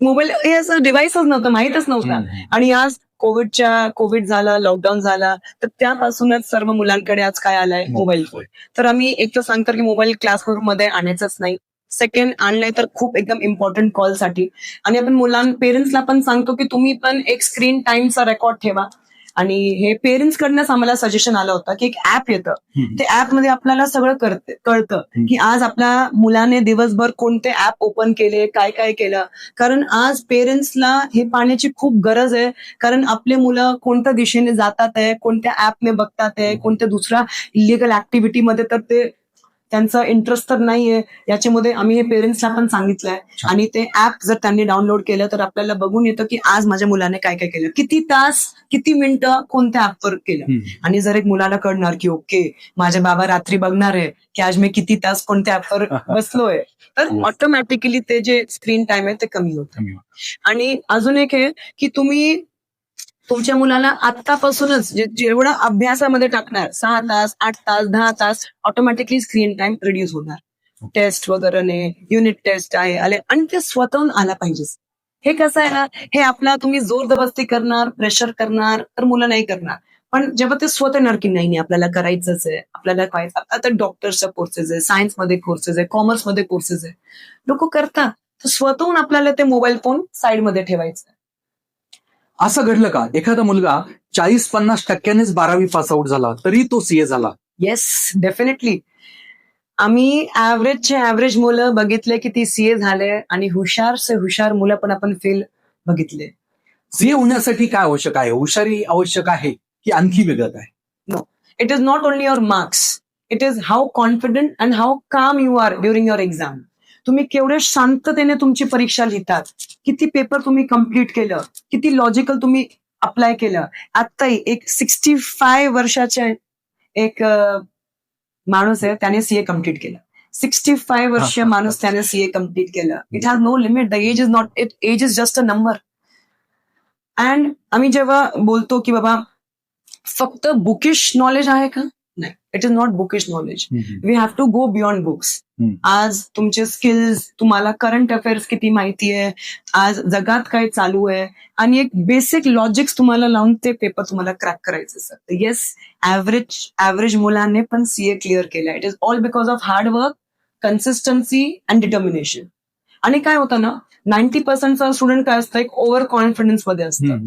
मोबाईल हे असं डिव्हाइसच नव्हतं, माहीतच नव्हता. आणि आज कोविड झाला, लॉकडाऊन झाला, तर त्यापासूनच सर्व मुलांकडे आज काय आलाय, मोबाईल फोन. तर आम्ही एक तर सांगतो की मोबाईल क्लासरूम मध्ये आणायचाच नाही. सेकंड, आणलंय तर खूप एकदम इम्पॉर्टंट कॉलसाठी. आणि आपण पेरेंट्सला पण सांगतो की तुम्ही पण एक स्क्रीन टाइमचा रेकॉर्ड ठेवा. आणि हे पेरेंट्स कडनंच आम्हाला सजेशन आलं होतं की एक ऍप येतं, ते ऍप मध्ये आपल्याला सगळं कळतं की आज आपल्या मुलाने दिवसभर कोणते ऍप ओपन केले, काय काय केलं. कारण आज पेरेंट्सला हे पाहण्याची खूप गरज आहे. कारण आपले मुलं कोणत्या दिशेने जातात आहे, कोणत्या ऍपने बघतात आहे, कोणत्या दुसऱ्या इलिगल ऍक्टिव्हिटीमध्ये तर ते त्यांचा इंटरेस्ट तर नाहीये. याच्यामध्ये आम्ही हे पेरेंट्सला पण सांगितलंय. आणि ते ऍप जर त्यांनी डाउनलोड केलं तर आपल्याला बघून येतं की आज माझ्या मुलाने काय काय केलं, किती तास, किती मिनिटं कोणत्या ऍपवर केलं. आणि जर एक मुलाला कळणार की ओके, माझे बाबा रात्री बघणार आहे की आज मी किती तास कोणत्या ऍपवर बसलोय, तर ऑटोमॅटिकली ते जे स्क्रीन टाइम आहे ते कमी होतं. आणि अजून एक आहे की तुम्ही तुमच्या मुलाला आतापासूनच जेवढं अभ्यासामध्ये टाकणार, 6 तास, 8 तास, 10 तास, ऑटोमॅटिकली स्क्रीन टाइम रिड्यूस होणार. टेस्ट वगैरे, युनिट टेस्ट आहे आले आणि ते स्वतःहून आला पाहिजे. हे कसं आहे ना, हे आपला तुम्ही जोर जबरदस्ती करणार, प्रेशर करणार तर मुलं नाही करणार. पण जेव्हा ते स्वतः येणार की नाही आपल्याला करायचंच आहे, आपल्याला काय, आता डॉक्टरच्या कोर्सेस आहे, सायन्समध्ये कोर्सेस आहे, कॉमर्समध्ये कोर्सेस आहे, लोक करतात. तर स्वतःहून आपल्याला ते मोबाईल फोन साईडमध्ये ठेवायचं. असं घडलं का, एखादा मुलगा 40-50% 12वी पास आउट झाला तरी तो सीए झाला? Yes, definitely. आम्ही ऍव्हरेज मुलं बघितले की ती सीए झाले आणि हुशार मुलं पण आपण फेल बघितले. सीए होण्यासाठी काय आवश्यक आहे? हुशारी आवश्यक आहे की आणखी वेगळं काय? No, it is not only your marks, it is how confident and how calm you are during your exam. तुम्ही केवढे शांततेने तुमची परीक्षा लिहितात, किती पेपर तुम्ही कम्प्लीट केलं, किती लॉजिकल तुम्ही अप्लाय केलं. आत्ताही एक 65 वर्षाचे एक माणूस आहे, त्याने सीए कम्प्लीट केलं. 65 वर्षीय माणूस त्याने सीए कम्प्लीट केलं. It has no limit. The age is not, age is just a number. And आम्ही जेव्हा बोलतो की बाबा फक्त बुकिश नॉलेज आहे का, नाही, it is not bookish knowledge. We have to go beyond books. आज तुमचे स्किल्स, तुम्हाला करंट अफेअर्स किती माहिती आहे, आज जगात काय चालू आहे, आणि एक बेसिक लॉजिक्स तुम्हाला लावून ते पेपर तुम्हाला क्रॅक करायचं सर. येस, ऍव्हरेज मुलांनी पण सीए क्लिअर केलं. It is all because of hard work, consistency and determination. आणि काय होतं ना, 90% स्टुडंट काय असतं, एक ओव्हर कॉन्फिडन्स मध्ये असतं.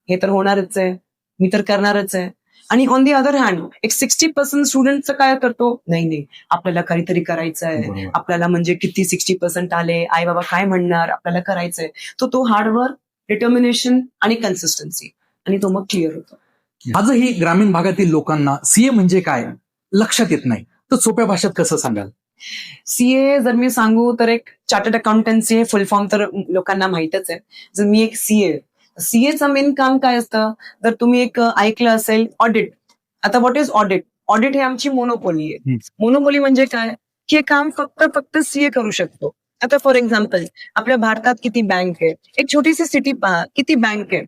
हे तर होणारच आहे, मी तर करणारच आहे. आणि ऑन दी अदर हँड एक 60% स्टुडंटचं काय करतो, नाही आपल्याला काहीतरी करायचं आहे, आपल्याला म्हणजे किती 60% आले, आई बाबा काय म्हणणार, आपल्याला करायचंय. तो हार्डवर्क, डिटर्मिनेशन आणि कन्सिस्टन्सी, आणि तो मग क्लिअर होतो. आजही ग्रामीण भागातील लोकांना सीए म्हणजे काय लक्षात येत नाही, तर सोप्या भाषेत कसं सांगाल? सीए जर मी सांगू तर एक चार्टर्ड अकाउंटन्सी हे फुल फॉर्म तर लोकांना माहितच आहे. जर मी एक सीएचं मेन काम काय असतं, जर तुम्ही एक ऐकलं असेल ऑडिट. आता व्हॉट इज ऑडिट? ऑडिट हे आमची मोनोपोली आहे. मोनोपोली म्हणजे काय, की हे काम फक्त सीए करू शकतो. आता फॉर एक्झाम्पल आपल्या भारतात किती बँक आहे, एक छोटीशी सिटी पहा, किती बँक आहे.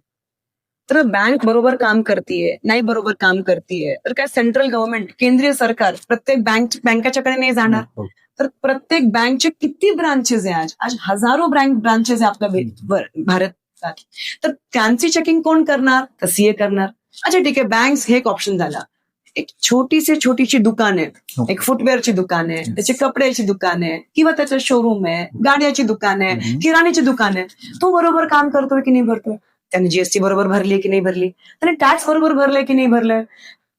तर बँक बरोबर काम करतीये, नाही बरोबर काम करतीये, तर काय सेंट्रल गव्हर्नमेंट, केंद्रीय सरकार प्रत्येक बँकाच्याकडे नाही जाणार. तर प्रत्येक बँकचे किती ब्रांचेस आहे आज आज हजारो ब्रांचेस आहे आपल्या भारतात. तर त्यांची चेकिंग कोण करणार? तर सीए करणार. अच्छा ठीक आहे, बँक्स हे एक ऑप्शन झाला. एक छोटीशी दुकान आहे, एक फुटवेअरची दुकान आहे, त्याची कपड्याची दुकान आहे, किंवा त्याचं शोरूम आहे, गाड्याची दुकान आहे, किराण्याची दुकान आहे. तो बरोबर काम करतोय की नाही भरतोय? त्याने जीएसटी बरोबर भरली की नाही भरली? त्याने टॅक्स बरोबर भरलाय की नाही भरलंय?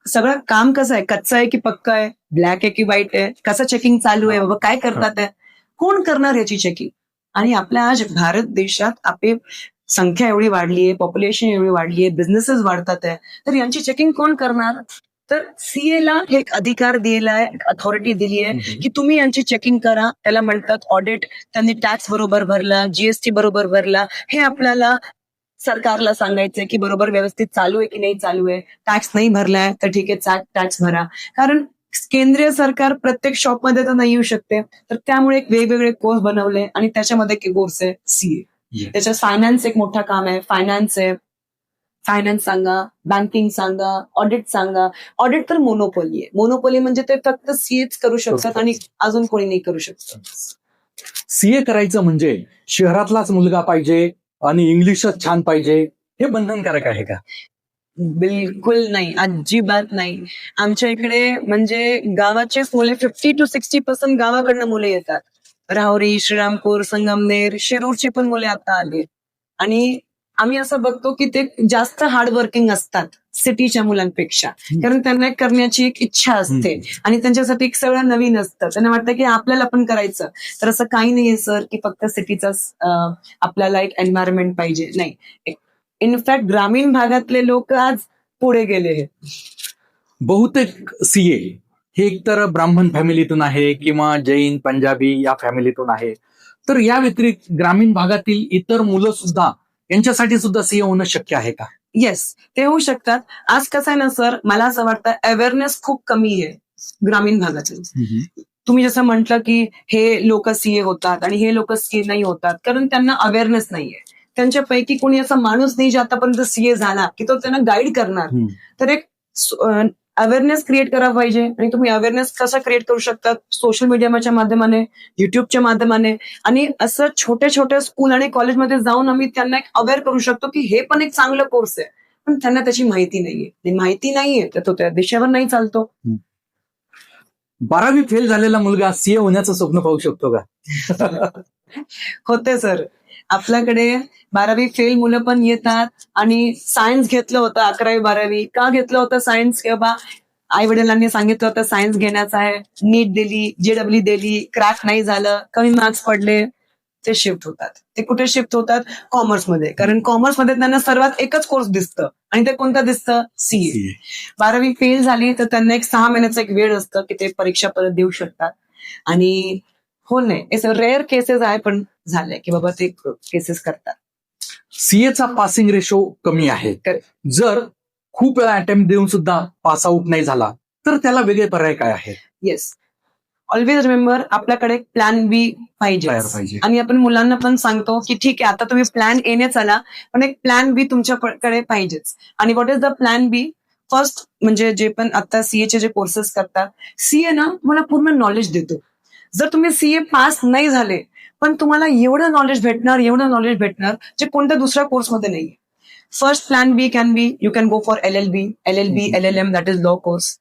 सगळं काम कसं आहे, कच्चं आहे की पक्का आहे, ब्लॅक आहे की व्हाईट आहे, कसं चेकिंग चालू आहे, बाबा काय करतात आहे, कोण करणार याची चेकिंग? आणि आपल्या आज भारत देशात आपली संख्या एवढी वाढली आहे, पॉप्युलेशन एवढी वाढली आहे, बिझनेसेस वाढतात आहे, तर यांची चेकिंग कोण करणार? तर सीए ला हे एक अधिकार दिला आहे, अथॉरिटी दिली आहे की तुम्ही यांची चेकिंग करा. त्याला म्हणतात ऑडिट. त्यांनी टॅक्स बरोबर भरला, जीएसटी बरोबर भरला, हे आपल्याला सरकारला सांगायचंय की बरोबर व्यवस्थित चालू आहे की नाही चालू आहे. टॅक्स नाही भरलाय तर ठीक आहे, टॅक्स भरा. कारण केंद्रीय सरकार प्रत्येक शॉपमध्ये तर नाही येऊ शकते, तर त्यामुळे एक वेगवेगळे कोर्स बनवले आणि त्याच्यामध्ये एक कोर्स आहे सीए. त्याच्यात फायनान्स एक मोठा काम आहे, फायनान्स आहे. फायनान्स सांगा, बँकिंग सांगा, ऑडिट सांगा. ऑडिट तर मोनोपोली आहे. मोनोपोली म्हणजे ते फक्त सीएच करू शकतात आणि अजून कोणी नाही करू शकत. सीए करायचं म्हणजे शहरातलाच मुलगा पाहिजे आणि इंग्लिशच छान पाहिजे, हे बंधनकारक आहे का? बिलकुल नाही, अजिबात नाही. आमच्या इकडे म्हणजे गावाचे मुले 50 to 60% गावाकडनं मुले येतात. राहुरी, श्रीरामपूर, संगमनेर, शिरूरची पण मुले आता आली. आणि आम्ही असं बघतो की ते जास्त हार्डवर्किंग असतात सिटीच्या मुलांपेक्षा, कारण त्यांना करण्याची एक इच्छा असते आणि त्यांच्यासाठी एक सगळं नवीन असतं. त्यांना वाटतं की आपल्याला पण करायचं. तर असं काही नाहीये सर की फक्त सिटीचाच आपल्याला एक एन्व्हायरमेंट पाहिजे, नाही. इनफॅक्ट ग्रामीण भागातले लोक आज पुढे गेले. बहुतेक सीए हे एकतर ब्राह्मण फॅमिलीतून आहे किंवा जैन, पंजाबी या फॅमिलीतून आहे. तर या व्यतिरिक्त ग्रामीण भागातील इतर मुलं सुद्धा, यांच्यासाठी सुद्धा सीए होणं शक्य आहे का? येस, ते होऊ शकतात. आज कसं आहे ना सर, मला असं वाटतं अवेअरनेस खूप कमी आहे ग्रामीण भागातील. तुम्ही जसं म्हटलं की हे लोक सीए होतात आणि हे लोक सीए नाही होतात, कारण त्यांना अवेअरनेस नाहीये. त्यांच्यापैकी कोणी असा माणूस नाही जे आतापर्यंत सीए झाला की तो त्यांना गाईड करणार. तर एक अवेअरनेस क्रिएट करायला पाहिजे. आणि तुम्ही अवेअरनेस कसा क्रिएट करू शकता? सोशल मीडियाच्या माध्यमाने, युट्यूबच्या माध्यमाने, आणि असं छोट्या छोट्या स्कूल आणि कॉलेजमध्ये जाऊन आम्ही त्यांना एक अवेअर करू शकतो की हे पण एक चांगलं कोर्स आहे. पण त्यांना त्याची माहिती नाहीये. माहिती नाहीये तर तो त्या दिशेवर नाही चालतो. 12वी फेल झालेला मुलगा सीए होण्याचं स्वप्न पाहू शकतो का? होते सर. आपल्याकडे 12वी फेल मुलं पण येतात आणि सायन्स घेतलं होतं 11वी 12वी. का घेतलं होतं सायन्स? किंवा आई वडिलांनी सांगितलं होतं सायन्स घेण्याचं आहे, नीट दिली, जेडब्ल्यू दिली, क्रॅक नाही झालं, कमी मार्क्स पडले, ते शिफ्ट होतात. ते कुठे शिफ्ट होतात? कॉमर्समध्ये. कारण कॉमर्समध्ये त्यांना सर्वात एकच कोर्स दिसतं आणि ते कोणतं दिसतं? सीए. 12वी फेल झाली तर त्यांना एक 6 महिन्याचं एक वेळ असतं की ते परीक्षा परत देऊ शकतात. आणि हो, नाही रेअर केसेस आहे, पण झालंय की बाबा ते केसेस करतात. सीएचा पासिंग रेशो कमी आहे. जर खूप वेळा अटेम्प्ट देऊन सुद्धा पास आउट नाही झाला तर त्याला वेगळे पर्याय काय आहे? येस, ऑलवेज रिमेंबर, आपल्याकडे प्लॅन बी पाहिजे. आणि आपण मुलांना पण सांगतो की ठीक आहे, आता तुम्ही प्लॅन ए ने चला, पण एक प्लॅन बी तुमच्याकडे पाहिजेच. आणि what is the plan B? First म्हणजे जे पण आता सीएचे जे कोर्सेस करतात, सीए ना मला पूर्ण नॉलेज देतो. जर तुम्ही सीए पास नाही झाले पण तुम्हाला एवढं नॉलेज भेटणार जे कोणत्या दुसऱ्या कोर्समध्ये नाहीये. First plan B can be, you can go for LLB, LLM, that is law course.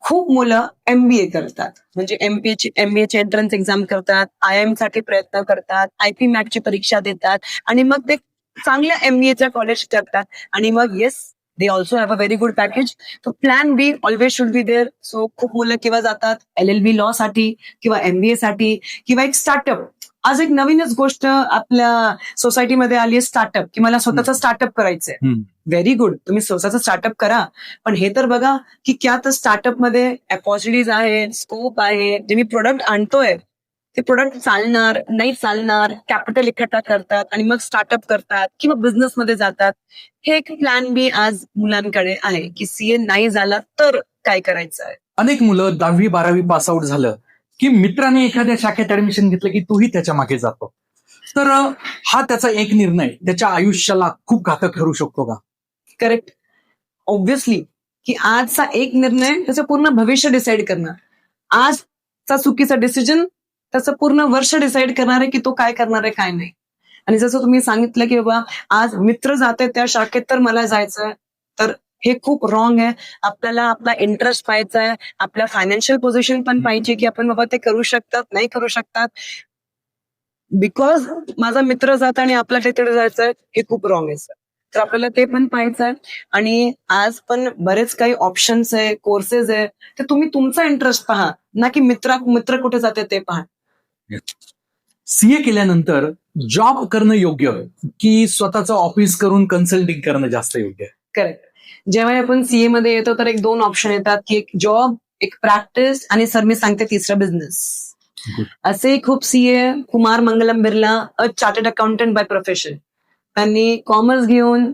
खूप मुलं MBA करतात, म्हणजे MBAची एंट्रन्स एक्झाम करतात, IIM साठी प्रयत्न करतात, IP मॅटची परीक्षा देतात आणि मग ते चांगल्या MBAच्या कॉलेज करतात आणि मग yes, they also have a very good package. तो plan B always should be there. So खूप मुलं किंवा जातात LLB लॉ साठी किंवा MBA साठी किंवा एक स्टार्टअप. आज एक नवीनच गोष्ट आपल्या सोसायटीमध्ये आली आहे, स्टार्टअप, की मला स्वतःचा स्टार्टअप करायचंय. व्हेरी गुड, तुम्ही स्वतःचा स्टार्टअप करा, पण हे तर बघा की क्या तर स्टार्टअप मध्ये अपॉर्च्युनिटीज आहे, स्कोप आहे. जे मी प्रोडक्ट आणतोय ते प्रोडक्ट चालणार नाही चालणार, कॅपिटल इकट्ठा करतात आणि मग स्टार्टअप करतात किंवा बिझनेस मध्ये जातात. हे एक प्लॅन बी आज मुलांकडे आहे की सीए नाही झाला तर काय करायचं आहे. अनेक मुलं 10वी 12वी पास आउट झालं की मित्राने एखाद्या शाखेत ऍडमिशन घेतलं की तोही त्याच्या मागे जातो. तर हा त्याचा एक निर्णय त्याच्या आयुष्याला खूप घातक ठरू शकतो का? करेक्ट. ऑब्व्हियसली की आजचा एक निर्णय त्याचं पूर्ण भविष्य डिसाईड करणार. आजचा चुकीचा डिसिजन त्याचं पूर्ण वर्ष डिसाईड करणार आहे की तो काय करणार आहे काय नाही. आणि जसं तुम्ही सांगितलं की बाबा आज मित्र जाते त्या शाखेत तर मला जायचंय, तर हे खूप रॉंग आहे. आपल्याला आपला इंटरेस्ट पाहायचा आहे, आपल्या फायनान्शियल पोझिशन पण पाहिजे की आपण बाबा ते करू शकतात नाही करू शकतात. बिकॉज माझा मित्र जात आणि आपला तिथे जायचंय हे खूप रॉंग आहे सर. तर आपल्याला ते पण पाहायचं आहे. आणि आज पण बरेच काही ऑप्शन्स आहे, कोर्सेस आहे, तर तुम्ही तुमचा इंटरेस्ट पहा ना की मित्र कुठे जाते ते पहा. सीए केल्यानंतर जॉब करणं योग्य की स्वतःचं ऑफिस करून कन्सल्टिंग करणं जास्त योग्य? करेक्ट. जेव्हा आपण सीए मध्ये येतो तर एक 2 ऑप्शन येतात की एक जॉब, एक प्रॅक्टिस आणि सर मी सांगते तिसरा बिझनेस. असे खूप CA, Kumar Mangalam Birla, a chartered accountant by profession, त्यांनी कॉमर्स घेऊन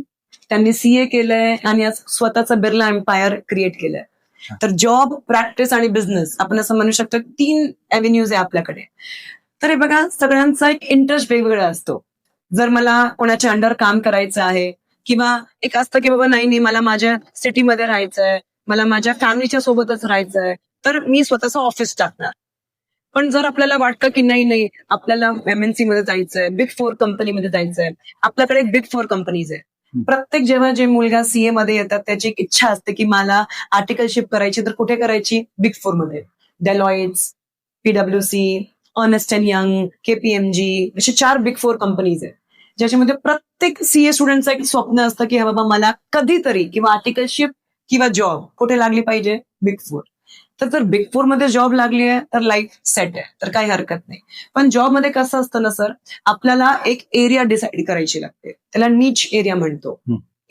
त्यांनी सीए केलंय आणि आज स्वतःचा बिर्ला एम्पायर क्रिएट केलंय. तर जॉब, प्रॅक्टिस आणि बिझनेस आपण असं म्हणू शकतो 3 एव्हेन्यूज आहे आपल्याकडे. तर हे बघा सगळ्यांचा एक इंटरेस्ट वेगवेगळा असतो. जर मला कोणाच्या अंडर काम करायचं आहे किंवा एक असतं की बाबा नाही मला माझ्या सिटीमध्ये राहायचंय, मला माझ्या फॅमिलीच्या सोबतच राहायचंय, तर मी स्वतःचं ऑफिस टाकणार. पण जर आपल्याला वाटतं की नाही आपल्याला एमएनसी मध्ये जायचंय, बिग 4 कंपनीमध्ये जायचंय, आपल्याकडे बिग 4 कंपनीज आहे. प्रत्येक जेव्हा जे मुलगा सीए मध्ये येतात त्याची एक इच्छा असते की मला आर्टिकलशिप करायची, तर कुठे करायची? बिग 4 मध्ये. डेलॉइट्स, पीडब्ल्यूसी, अर्नेस्ट अँड यंग, केपीएमजी असे 4 बिग 4 कंपनीज आहे, ज्याच्यामध्ये प्रत्येक सीए स्टुडंटचं एक स्वप्न असतं की हा बाबा मला कधीतरी किंवा आर्टिकलशिप किंवा जॉब कुठे लागली पाहिजे? बिग 4. तर जर बिग 4 मध्ये जॉब लागली आहे तर लाईफ सेट आहे, तर काही हरकत नाही. पण जॉब मध्ये कसं असतं ना सर, आपल्याला एक एरिया डिसाईड करायची लागते, त्याला नीच एरिया म्हणतो.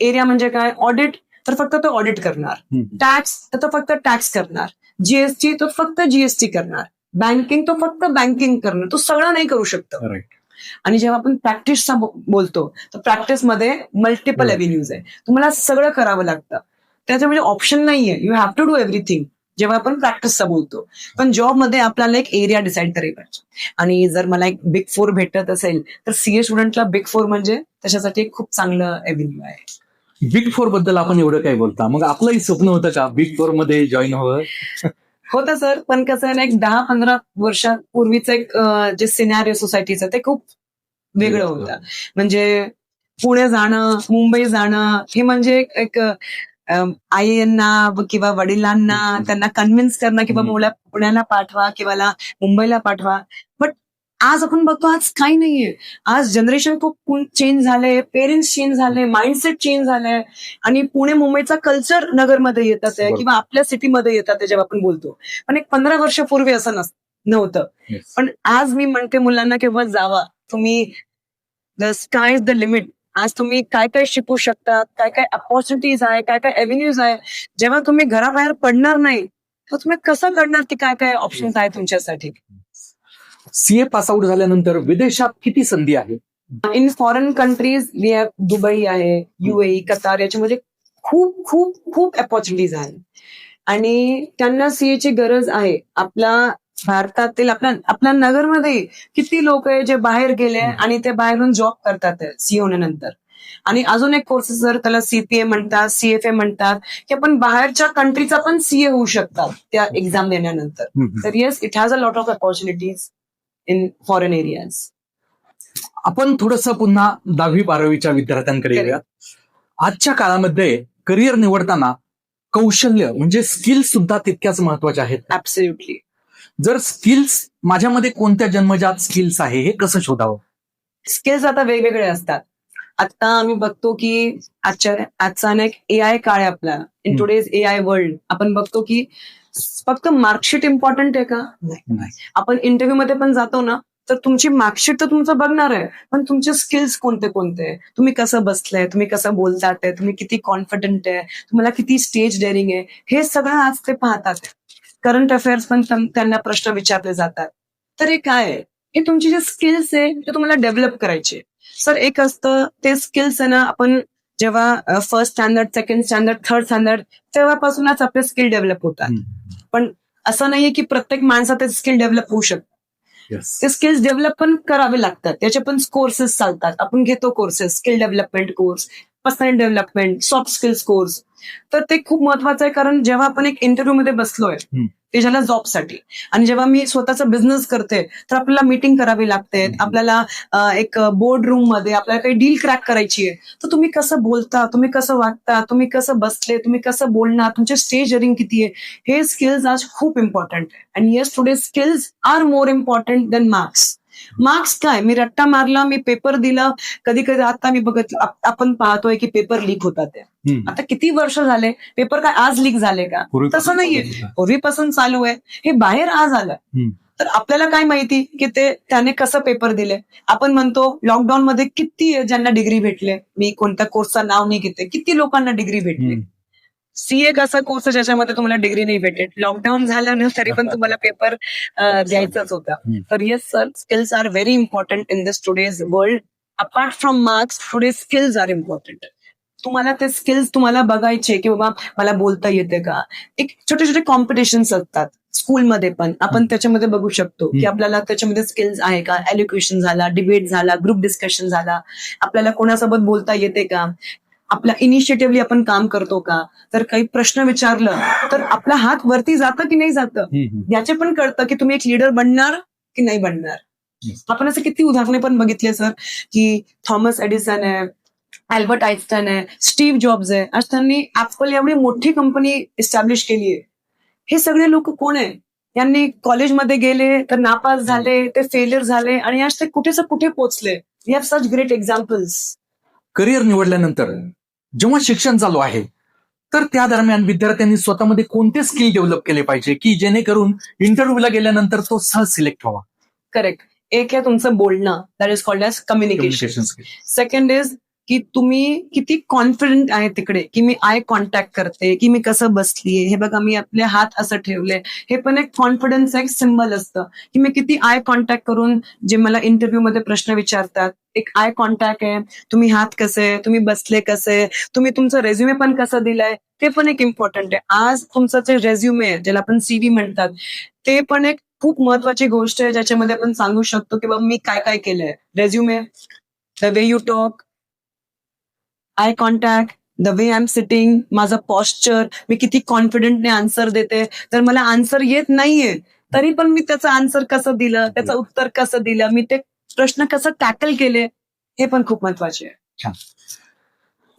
एरिया म्हणजे काय? ऑडिट तर फक्त तो ऑडिट करणार, टॅक्स तर तो फक्त टॅक्स करणार, जीएसटी तो फक्त जीएसटी करणार, बँकिंग तो फक्त बँकिंग करणार, तो सगळं नाही करू शकतो. आणि जेव्हा आपण प्रॅक्टिसचा बोलतो तर प्रॅक्टिसमध्ये मल्टिपल एव्हेन्यूज आहे, तुम्हाला सगळं करावं लागतं. त्याच्यामध्ये ऑप्शन नाहीये, you have to do everything जेव्हा आपण प्रॅक्टिसचा बोलतो. पण जॉबमध्ये आपल्याला एक एरिया डिसाईड करायला पाहिजे. आणि जर मला एक बिग 4 भेटत असेल तर सीए स्टुडंटला बिग 4 म्हणजे त्याच्यासाठी एक खूप चांगलं एव्हेन्यू आहे. बिग 4 बद्दल आपण एवढं काय बोलता, मग आपलंही स्वप्न होतं का बिग 4 मध्ये जॉईन व्हावं? होतं सर, पण कसं आहे ना, एक 10-15 वर्षापूर्वीचं एक जे सिनॅरिओ सोसायटीचं ते खूप वेगळं होतं. म्हणजे पुणे जाणं, मुंबई जाणं हे म्हणजे एक आईंना किंवा वडिलांना त्यांना कन्व्हिन्स करणं की बाबा पुण्याला पाठवा किंवा मुंबईला पाठवा. बट आज आपण बघतो आज काही नाहीये. आज जनरेशन खूप चेंज झालंय, पेरेंट्स चेंज झाले, माइंडसेट चेंज झालंय आणि पुणे मुंबईचा कल्चर नगरमध्ये येतात आहे किंवा आपल्या सिटीमध्ये येतात आहे जेव्हा आपण बोलतो. पण एक 15 वर्षापूर्वी असं नव्हतं. पण आज मी म्हणते मुलांना की बाबा जावा तुम्ही, the sky is the limit. आज तुम्ही काय काय शिकू शकता, काय काय अपॉर्च्युनिटीज आहे, काय काय एव्हेन्यूज आहे. जेव्हा तुम्ही घराबाहेर पडणार नाही तर तुम्ही कसं करणार की काय काय ऑप्शन्स आहेत तुमच्यासाठी. सीए पास आउट झाल्यानंतर विदेशात किती संधी आहे? In foreign countries we have Dubai आहे, युएई, कतार, याच्यामध्ये खूप खूप खूप अपॉर्च्युनिटीज आहेत आणि त्यांना सीएची गरज आहे. आपला भारतातील आपल्या नगरमध्ये किती लोक आहे जे बाहेर गेले आणि ते बाहेरून जॉब करतात सीए होण्यानंतर. आणि अजून एक कोर्सेस जर त्याला सीपीए म्हणतात, सीएफए म्हणतात, की आपण बाहेरच्या कंट्रीचा पण सीए होऊ शकतात त्या एक्झाम देण्यानंतर. तर yes, it has a lot of opportunities in foreign areas. आपण थोडंसं पुन्हा 10वी-12वीच्या विद्यार्थ्यांकडे येऊया. आजच्या काळामध्ये करिअर निवडताना कौशल्य म्हणजे स्किल्स सुद्धा तितक्याच महत्वाच्या आहेत. ऍब्सोल्युटली. जर स्किल्स माझ्यामध्ये कोणत्या जन्मजात स्किल्स आहे हे कसं शोधावं? स्किल्स आता वेगवेगळे असतात. आता आम्ही बघतो की आजचा एक एआय काळ आहे आपला. इन टुडेज एआय वर्ल्ड आपण बघतो की फक्त मार्कशीट इम्पॉर्टंट आहे का? नाही. आपण इंटरव्ह्यू मध्ये पण जातो ना, तर तुमची मार्कशीट तर तुमचं बघणार आहे, पण तुमचे स्किल्स कोणते कोणते, तुम्ही कसं बसलाय, तुम्ही कसं बोलतात, तुम्ही किती कॉन्फिडंट आहे, तुम्हाला किती स्टेज डेअरिंग आहे, हे सगळं आज ते पाहतात. करंट अफेअर्स पण त्यांना प्रश्न विचारले जातात. तर हे काय आहे? हे तुमचे जे स्किल्स आहे ते तुम्हाला डेव्हलप करायचे. सर एक असतं ते स्किल्स आहे ना, आपण जेव्हा first standard, second standard, third standard तेव्हापासूनच आपले स्किल डेव्हलप होतात. पण असं नाहीये की प्रत्येक माणसात ते स्किल डेव्हलप होऊ शकतं. ते स्किल्स डेव्हलप पण करावे लागतात. त्याचे पण कोर्सेस चालतात. आपण घेतो courses, skill development course, personal development, soft skills course. तर ते खूप महत्वाचं आहे, कारण जेव्हा आपण एक इंटरव्ह्यू मध्ये बसलोय ते झालं जॉबसाठी, आणि जेव्हा मी स्वतःचा बिझनेस करते तर आपल्याला मीटिंग करावी लागते. आपल्याला एक बोर्ड रूम मध्ये आपल्याला काही डील क्रॅक करायची आहे, तर तुम्ही कसं बोलता, तुम्ही कसं वागता, तुम्ही कसं बसले, तुम्ही कसं बोलणार, तुमचे स्टेज रिंग किती आहे, हे स्किल्स आज खूप इम्पॉर्टंट आहे. And yes, today skills are more important then marks. Marks काय, मी रट्टा मारला, मी पेपर दिला, कधी कधी आता मी बघत आपण पाहतोय की पेपर लीक होतात ते. आता किती वर्ष झाले, पेपर काय आज लीक झाले का? तसं नाहीये, पूर्वीपासून चालू आहे, हे बाहेर आज आलं. तर आपल्याला काय माहिती की ते त्याने कसं पेपर दिले. आपण म्हणतो लॉकडाऊन मध्ये किती ज्यांना डिग्री भेटले, मी कोणत्या कोर्सचं नाव नाही घेते, किती लोकांना डिग्री भेटली. सीए एक असा कोर्स ज्याच्यामध्ये तुम्हाला डिग्री नाही भेटेल, लॉकडाऊन झालं ना तरी पण तुम्हाला पेपर द्यायचाच होता. तर yes sir, skills are very important in this today's world. Apart from marks, today skills are important. तुम्हाला ते स्किल्स तुम्हाला बघायचे की बाबा मला बोलता येते का. एक छोटे छोटे कॉम्पिटिशन्स असतात स्कूलमध्ये पण, आपण त्याच्यामध्ये बघू शकतो की आपल्याला त्याच्यामध्ये स्किल्स आहे का. एज्युकेशन झाला, डिबेट झाला, ग्रुप डिस्कशन झाला, आपल्याला कोणासोबत बोलता येते का, आपल्या इनिशिएटिव्हली आपण काम करतो का, तर काही प्रश्न विचारलं तर आपला हात वरती जातं की नाही जातं, याचे पण कळतं की तुम्ही एक लीडर बनणार की नाही बनणार. आपण असं किती उदाहरणे पण बघितले सर, की थॉमस एडिसन आहे, अल्बर्ट आइन्स्टाईन आहे, स्टीव्ह जॉब्स आहे, आज त्यांनी ऍपल एवढी मोठी कंपनी इस्टॅब्लिश केली आहे. हे सगळे लोक कोण आहे, यांनी कॉलेजमध्ये गेले तर नापास झाले, ते फेलियर झाले, आणि आज ते कुठेच कुठे पोहोचले. We have such great examples. Career निवडल्यानंतर जेव्हा शिक्षण चालू आहे तर त्या दरम्यान विद्यार्थ्यांनी स्वतःमध्ये कोणते स्किल डेव्हलप केले पाहिजे की जेणेकरून इंटरव्ह्यूला गेल्यानंतर तो सहज सिलेक्ट व्हावा. करेक्ट. एक आहे तुमचं बोलणं, that is called as communication. Second is की तुम्ही किती कॉन्फिडंट आहे तिकडे, की मी आय कॉन्टॅक्ट करते, की मी कसं बसलीये, हे बघा मी आपले हात असं ठेवले, हे पण एक कॉन्फिडन्स एक सिम्बल असतं की मी किती आय कॉन्टॅक्ट करून जे मला इंटरव्ह्यू मध्ये प्रश्न विचारतात, एक आय कॉन्टॅक्ट आहे, तुम्ही हात कसे, तुम्ही बसले कसे, तुम्ही तुमचं रेझ्युमे पण कसं दिलंय, ते पण एक इम्पॉर्टंट आहे. आज तुमचं जे रेझ्युमे आहे, ज्याला आपण सीव्ही म्हणतात, ते पण एक खूप महत्वाची गोष्ट आहे, ज्याच्यामध्ये आपण सांगू शकतो की बाबा मी काय काय केलंय. Resume, the way you talk, eye contact, the way I am sitting, माझं पॉस्चर, मी किती कॉन्फिडंटने आन्सर देते, तर मला आन्सर येत नाहीये तरी पण मी त्याचं आन्सर कसं दिलं, त्याचं उत्तर कसं दिलं, मी ते प्रश्न कसं टॅकल केले, हे पण खूप महत्वाचे आहे.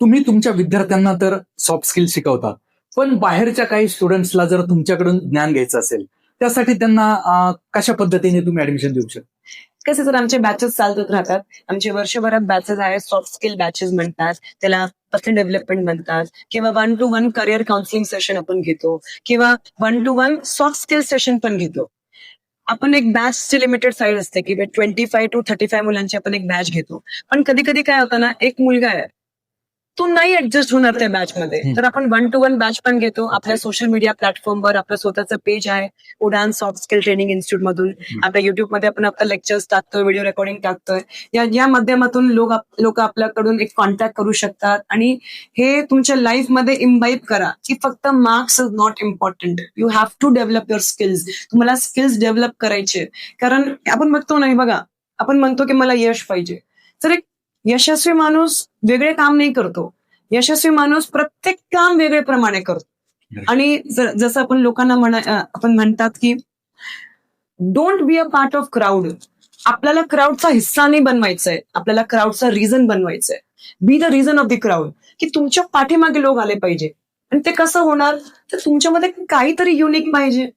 तुम्ही तुमच्या विद्यार्थ्यांना तर सॉफ्ट स्किल शिकवता, पण बाहेरच्या काही स्टुडंट्सला जर तुमच्याकडून ज्ञान घ्यायचं असेल त्यासाठी त्यांना कशा पद्धतीने तुम्ही ऍडमिशन देऊ शकता. कसे तर आमचे बॅचेस चालत राहतात. आमचे वर्षभरात बॅचेस आहेत, सॉफ्ट स्किल बॅचेस म्हणतात त्याला, पर्सनल डेव्हलपमेंट म्हणतात, किंवा 1-to-1 करिअर काउन्सिलिंग सेशन आपण घेतो, किंवा 1-to-1 सॉफ्ट स्किल सेशन पण घेतो. आपण एक बॅचची लिमिटेड साईज असते की 25 to 35 मुलांची आपण एक बॅच घेतो. पण कधी कधी काय होतं ना, एक मुलगा आहे तो नाही ऍडजस्ट होणार त्या बॅच मध्ये, तर आपण 1-to-1 बॅच पण घेतो. आपल्या सोशल मीडिया प्लॅटफॉर्मवर आपलं स्वतःचं पेज आहे, उडान सॉफ्ट स्किल ट्रेनिंग इन्स्टिट्यूट मधून. आपल्या युट्यूब मध्ये आपण आपल्या लेक्चर्स टाकतोय, व्हिडिओ रेकॉर्डिंग टाकतोय. या माध्यमातून लोक आपल्याकडून एक कॉन्टॅक्ट करू शकतात, आणि हे तुमच्या लाईफ मध्ये इम्बाईब करा की फक्त marks is not important, you have to develop your skills. तुम्हाला स्किल्स डेव्हलप करायचे, कारण आपण बघतो नाही बघा, आपण म्हणतो की मला यश पाहिजे, तर एक यशस्वी माणूस वेगळे काम नाही करतो. यशस्वी माणूस प्रत्येक काम वेगळे प्रमाणे करतो. आणि जसं आपण लोकांना आपण म्हणतात की don't be a part of crowd. आपल्याला क्राऊडचा हिस्सा नाही बनवायचंय, आपल्याला क्राऊडचा रिझन बनवायचंय. Be the reason of the crowd, की तुमच्या पाठीमागे लोक आले पाहिजे. आणि ते कसं होणार, तर तुमच्यामध्ये काहीतरी युनिक पाहिजे.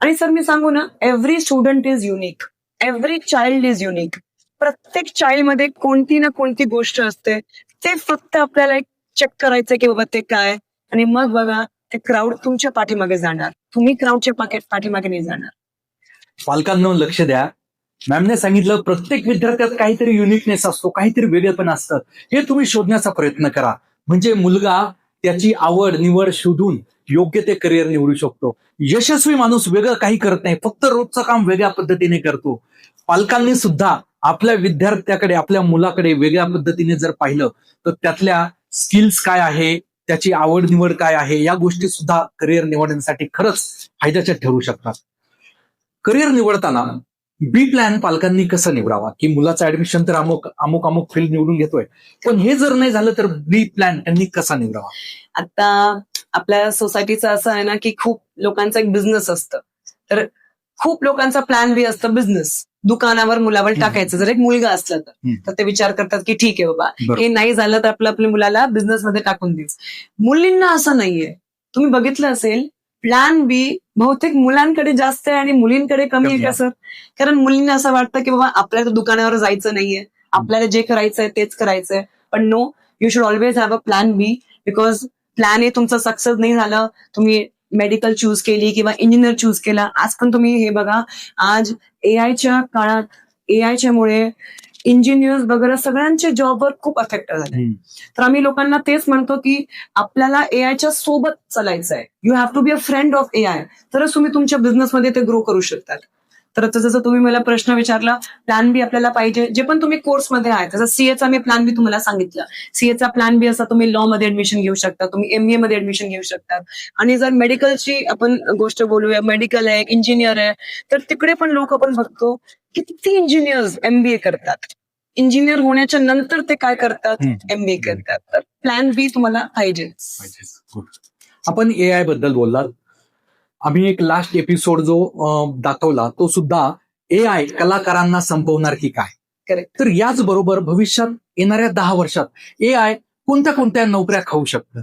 आणि सर मी सांगू ना, every student is unique, every child is unique. प्रत्येक चाइल्ड मध्ये कोणती ना कोणती गोष्ट असते, ते फक्त आपल्याला एक चेक करायचंय की बाबा ते काय, आणि मग बघा ते क्राऊड तुमच्या पाठीमागे जाणार, तुम्ही क्राऊडच्या पाठीमागे नाही जाणार. पालकांना लक्ष द्या. मॅमने सांगितलं प्रत्येक विद्यार्थ्यात काहीतरी युनिकनेस असतो, काहीतरी वेगळेपण असतं, हे तुम्ही शोधण्याचा प्रयत्न करा. म्हणजे मुलगा त्याची आवड निवड शोधून योग्य ते करिअर निवडू शकतो. यशस्वी माणूस वेगळं काही करत नाही, फक्त रोजचं काम वेगळ्या पद्धतीने करतो. पालकांनी सुद्धा आपल्या विद्यार्थ्याकडे, आपल्या मुलाकडे वेगळ्या पद्धतीने जर पाहिलं तर त्यातल्या स्किल्स काय आहे, त्याची आवड निवड काय आहे, या गोष्टी सुद्धा करिअर निवडण्यासाठी खरंच फायद्याच्या ठरू शकतात. करिअर निवडताना बी प्लॅन पालकांनी कसं निवडावा, की मुलाचं ऍडमिशन तर अमुक अमुक अमुक फील्ड निवडून घेतोय, पण हे जर नाही झालं तर बी प्लॅन त्यांनी कसा निवडावा? आता आपल्या सोसायटीचं असं आहे ना की खूप लोकांचा एक बिझनेस असतं, तर खूप लोकांचा प्लॅन बी असतं बिझनेस, दुकानावर मुलावर टाकायचं. जर एक मुलगा असला तर ते विचार करतात की ठीक आहे बाबा, बरोबर. हे नाही झालं तर आपल्या मुलाला बिझनेस मध्ये टाकून देऊ. मुलींना असं नाहीये. तुम्ही बघितलं असेल, प्लॅन बी बहुतेक मुलांकडे जास्त आहे आणि मुलींकडे कमी आहे कमी का आहे. सर? कारण मुलींना असं वाटतं की बाबा आपल्याला दुकानावर जायचं नाहीये, आपल्याला जे करायचंय तेच करायचंय. पण no, you should always have a plan B, because plan A तुमचा सक्सेस नाही झाला, तुम्ही मेडिकल चूज केली किंवा इंजिनियर चूज केला. आज पण तुम्ही हे बघा, आज एआयच्या काळात एआयच्या मुळे इंजिनियर्स वगैरे सगळ्यांचे जॉबवर खूप अफेक्ट झाले. तर आम्ही लोकांना तेच म्हणतो की आपल्याला एआयच्या सोबत चालायचं आहे. You have to be a friend of AI, तरच तुम्ही तुमच्या बिझनेसमध्ये ते ग्रो करू शकतात. तर जसं तुम्ही मला प्रश्न विचारला, प्लॅन बी आपल्याला पाहिजे. जे पण तुम्ही कोर्समध्ये आहे, जसं सीएचा मी प्लॅन बी तुम्हाला सांगितलं. सीएचा प्लॅन बी असा तुम्ही लॉ मध्ये ऍडमिशन घेऊ शकता, तुम्ही एमबीए मध्ये ऍडमिशन घेऊ शकता. आणि जर मेडिकलची आपण गोष्ट बोलूया, मेडिकल आहे, इंजिनियर आहे, तर तिकडे पण लोक आपण बघतो किती इंजिनियर्स एमबीए करतात. इंजिनियर होण्याच्या नंतर ते काय करतात? एमबीए करतात. तर प्लॅन बी तुम्हाला पाहिजेच. आपण एआय बद्दल बोललात. आम्ही एक लास्ट एपिसोड जो दाखवला तो सुद्धा एआय कलाकारांना संपवणार की काय. करेक्ट. तर याच बरोबर भविष्यात येणाऱ्या 10 वर्षात एआय कोणत्या कोणत्या नोकऱ्या खाऊ शकतं?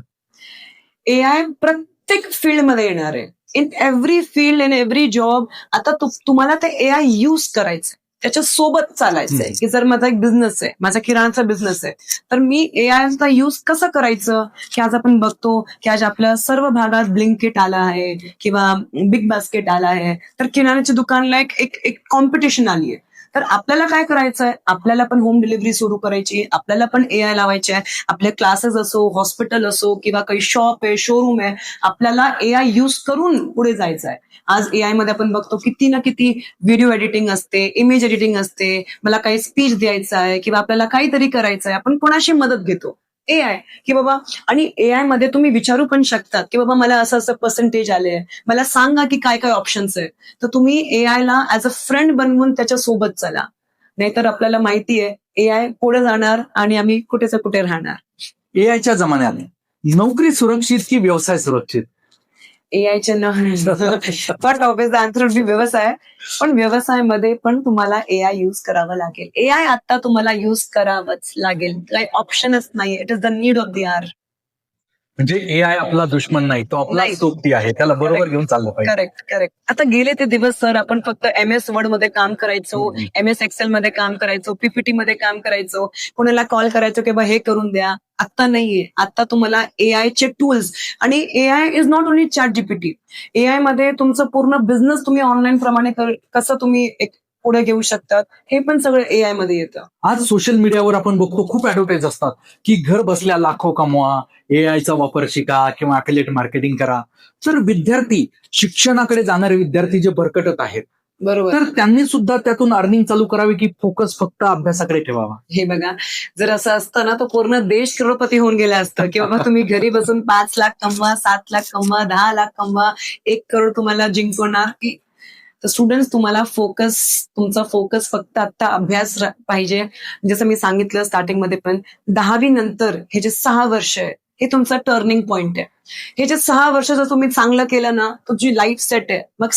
एआय प्रत्येक फील्डमध्ये येणार आहे. In every field, in every job. आता तुम्हाला ते एआय यूज करायचं, त्याच्या सोबत चालायचंय. की जर माझा एक बिझनेस आहे, माझा किराणाचा बिझनेस आहे, तर मी एआयचा यूज कसं करायचं? की आज आपण बघतो की आज आपल्या सर्व भागात ब्लिंकिट आला आहे किंवा बिग बास्केट आला आहे, तर किराण्याच्या दुकानला एक कॉम्पिटिशन आली आहे. तर आपल्याला काय करायचंय? आपल्याला पण होम डिलिव्हरी सुरू करायची, आपल्याला पण एआय लावायचे आहे. आपले क्लासेस असो, हॉस्पिटल असो किंवा काही शॉप आहे, शोरूम आहे, आपल्याला एआय यूज करून पुढे जायचं आहे. आज एआय मध्ये आपण बघतो किती ना किती व्हिडिओ एडिटिंग असते, इमेज एडिटिंग असते. मला काही स्पीच द्यायचं आहे किंवा आपल्याला काहीतरी करायचं आहे, आपण कोणाशी मदत घेतो? एआय. की बाबा, आणि एआय मध्ये तुम्ही विचारू पण शकतात की बाबा मला असं असं पर्सेंटेज आले, मला सांगा की काय काय ऑप्शन्स आहे. तर तुम्ही एआयला ऍज अ फ्रेंड बनवून त्याच्या सोबत चला. नाहीतर आपल्याला माहिती आहे एआय पुढे जाणार आणि आम्ही कुठेच कुठे राहणार. एआयच्या जमान्यात नोकरी सुरक्षित की व्यवसाय सुरक्षित? एआयच्या पण ऑब्वियस आन्सर बी व्यवसाय. पण व्यवसायामध्ये पण तुम्हाला एआय यूज करावं लागेल. एआय आता तुम्हाला यूज करावंच लागेल, काही ऑप्शनच नाही. It is the need of the hour. म्हणजे एआय आपला दुश्मन नाही, तो आपला नाही. सोबती आहे, त्याला बरोबर घेऊन चाललं पाहिजे. करेक्ट. आता गेले ते दिवस सर, आपण फक्त एमएस वर्ड मध्ये काम करायचो, एमएस एक्सेल मध्ये काम करायचो, पीपीटी मध्ये काम करायचो, कोणाला कॉल करायचो की बा हे करून द्या. आता नाहीये. आता तुम्हाला एआय चे टूल्स, आणि AI is not only chat GPT. AI मध्ये तुमचं पूर्ण बिझनेस तुम्ही ऑनलाईन प्रमाणे कसं तुम्ही एक पुढे घेऊ शकतात, हे पण सगळं एआय मध्ये येतं. आज सोशल मीडियावर आपण बघतो खूप ऍडव्हर्टाईज असतात की घर बसल्या लाखो कमवा, एआयचा वापर शिका किंवा अफिलिएट मार्केटिंग करा. तर विद्यार्थी, शिक्षणाकडे जाणारे विद्यार्थी जे भरकटत आहेत, बरोबर. तर त्यांनी सुद्धा त्यातून अर्निंग चालू करावी की फोकस फक्त अभ्यासाकडे ठेवावा? हे बघा, जर असं असतं ना तर पूर्ण देश करोडपती होऊन गेला असतं की बाबा तुम्ही घरी बसून 5 लाख कमवा, 7 लाख कमवा, 10 लाख कमवा, 1 करोड तुम्हाला जिंकवणार. की तर स्टुडंट्स, तुम्हाला तुमचा फोकस फक्त आता अभ्यास पाहिजे. जसं मी सांगितलं स्टार्टिंगमध्ये पण, 10वी नंतर हे जे 6 वर्ष आहे, हे तुमचा टर्निंग पॉइंट आहे. हे जे 6 वर्ष जर तुम्ही चांगलं केलं ना, तुमची लाईफ सेट आहे. मग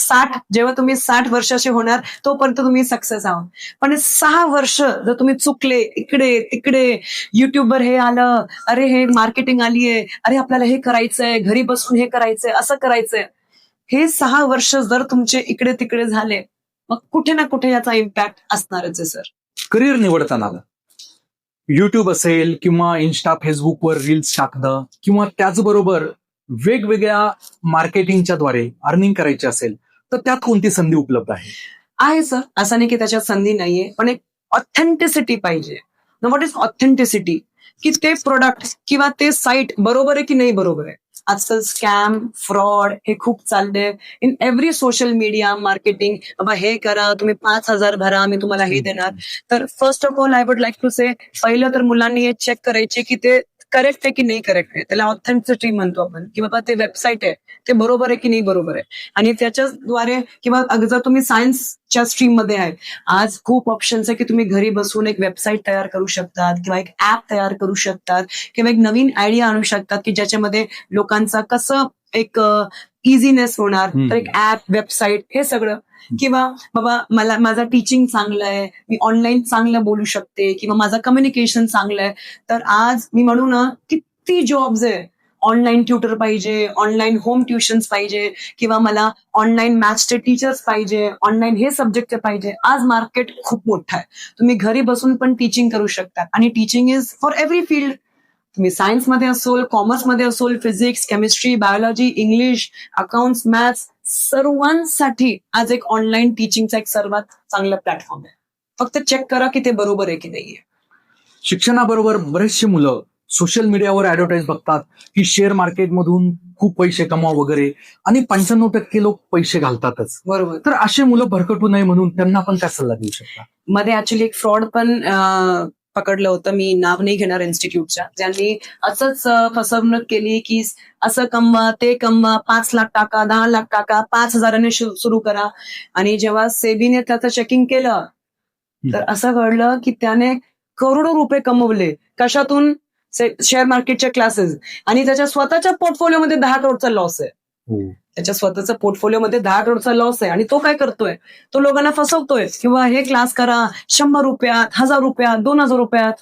जेव्हा तुम्ही 60 वर्षाचे होणार तोपर्यंत तुम्ही सक्सेस आहात. पण 6 वर्ष जर तुम्ही चुकले, इकडे तिकडे, युट्यूबवर हे आलं, अरे हे मार्केटिंग आलीये, अरे आपल्याला हे करायचंय, घरी बसून हे करायचंय, असं करायचंय, हे 6 वर्ष जर तुमचे इकडे तिकडे झाले, मग कुठे ना कुठे याचा इम्पॅक्ट असणारच आहे सर. करिअर निवडताना युट्यूब असेल किंवा इन्स्टा, फेसबुकवर रील्स टाकणं किंवा त्याचबरोबर वेगवेगळ्या मार्केटिंगच्या द्वारे अर्निंग करायची असेल, तर त्यात कोणती संधी उपलब्ध आहे सर. असं नाही की त्याच्यात संधी नाहीये, पण एक ऑथेंटिसिटी पाहिजे. What is authenticity? की ते प्रोडक्ट किंवा ते साईट बरोबर आहे की नाही बरोबर आहे. आजकाल स्कॅम, फ्रॉड हे खूप चाललंय in every social media marketing. बाबा हे करा, तुम्ही 5,000 भरा, मी तुम्हाला हे देणार. तर first of all I would like to say, पहिलं तर मुलांनी हे चेक करायचे की ते करेक्ट आहे की नाही करेक्ट आहे, त्याला ऑथेंटिसिटी म्हणतो आपण, की बाबा ते वेबसाईट आहे ते बरोबर आहे की नाही बरोबर आहे. आणि त्याच्याद्वारे किंवा जर तुम्ही सायन्सच्या स्ट्रीम मध्ये आहे, आज खूप ऑप्शन्स आहे की तुम्ही घरी बसून एक वेबसाईट तयार करू शकतात किंवा एक ऍप तयार करू शकतात किंवा एक नवीन आयडिया आणू शकतात की ज्याच्यामध्ये लोकांचा कसं एक इझीनेस होणार. तर एक ऍप, वेबसाईट हे सगळं. किंवा बाबा मला माझं टीचिंग चांगलं आहे, मी ऑनलाईन चांगलं बोलू शकते किंवा माझं कम्युनिकेशन चांगलं आहे, तर आज मी म्हणू ना किती जॉब्स आहे. ऑनलाईन ट्युटर पाहिजे, ऑनलाईन होम ट्युशन्स पाहिजे किंवा मला ऑनलाईन मॅथ्सचे टीचर्स पाहिजे, ऑनलाईन हे सब्जेक्ट पाहिजे. आज मार्केट खूप मोठं आहे. तुम्ही घरी बसून पण टीचिंग करू शकता आणि teaching is for every field. तुम्ही सायन्समध्ये असोल, कॉमर्समध्ये असोल, physics, chemistry, biology, English, accounts, maths, सर्वांसाठी आज एक ऑनलाईन टीचिंगचा एक सर्वात चांगला प्लॅटफॉर्म आहे. फक्त चेक करा की ते बरोबर आहे की नाहीये. शिक्षणाबरोबर बरेचशी मुलं सोशल मीडियावर ऍडव्हर्टाईज बघतात की शेअर मार्केटमधून खूप पैसे कमाव वगैरे, आणि 95% लोक पैसे घालतातच. बरोबर. तर असे मुलं भरकटू नये म्हणून त्यांना पण काय सल्ला देऊ शकता? मध्ये ऍक्च्युली एक फ्रॉड पण पकडलं होतं, मी नाव नाही घेणार इन्स्टिट्यूटच्या, ज्यांनी असंच फसवणूक केली की असं कमवा, ते कमवा, 5 लाख टाका, 10 लाख टाका, 5,000 सुरू करा. आणि जेव्हा सेबीने त्याचं चेकिंग केलं तर असं कळलं की त्याने करोडो रुपये कमवले. कशातून? शेअर मार्केटच्या क्लासेस. आणि त्याच्या स्वतःच्या पोर्टफोलिओमध्ये 10 करोडचा लॉस आहे. त्याच्या स्वतःच्या पोर्टफोलिओमध्ये 10 करोडचा लॉस आहे आणि तो काय करतोय? तो लोकांना फसवतोय किंवा हे क्लास करा 100 रुपयात, 1000 रुपयात, 2000 रुपयात.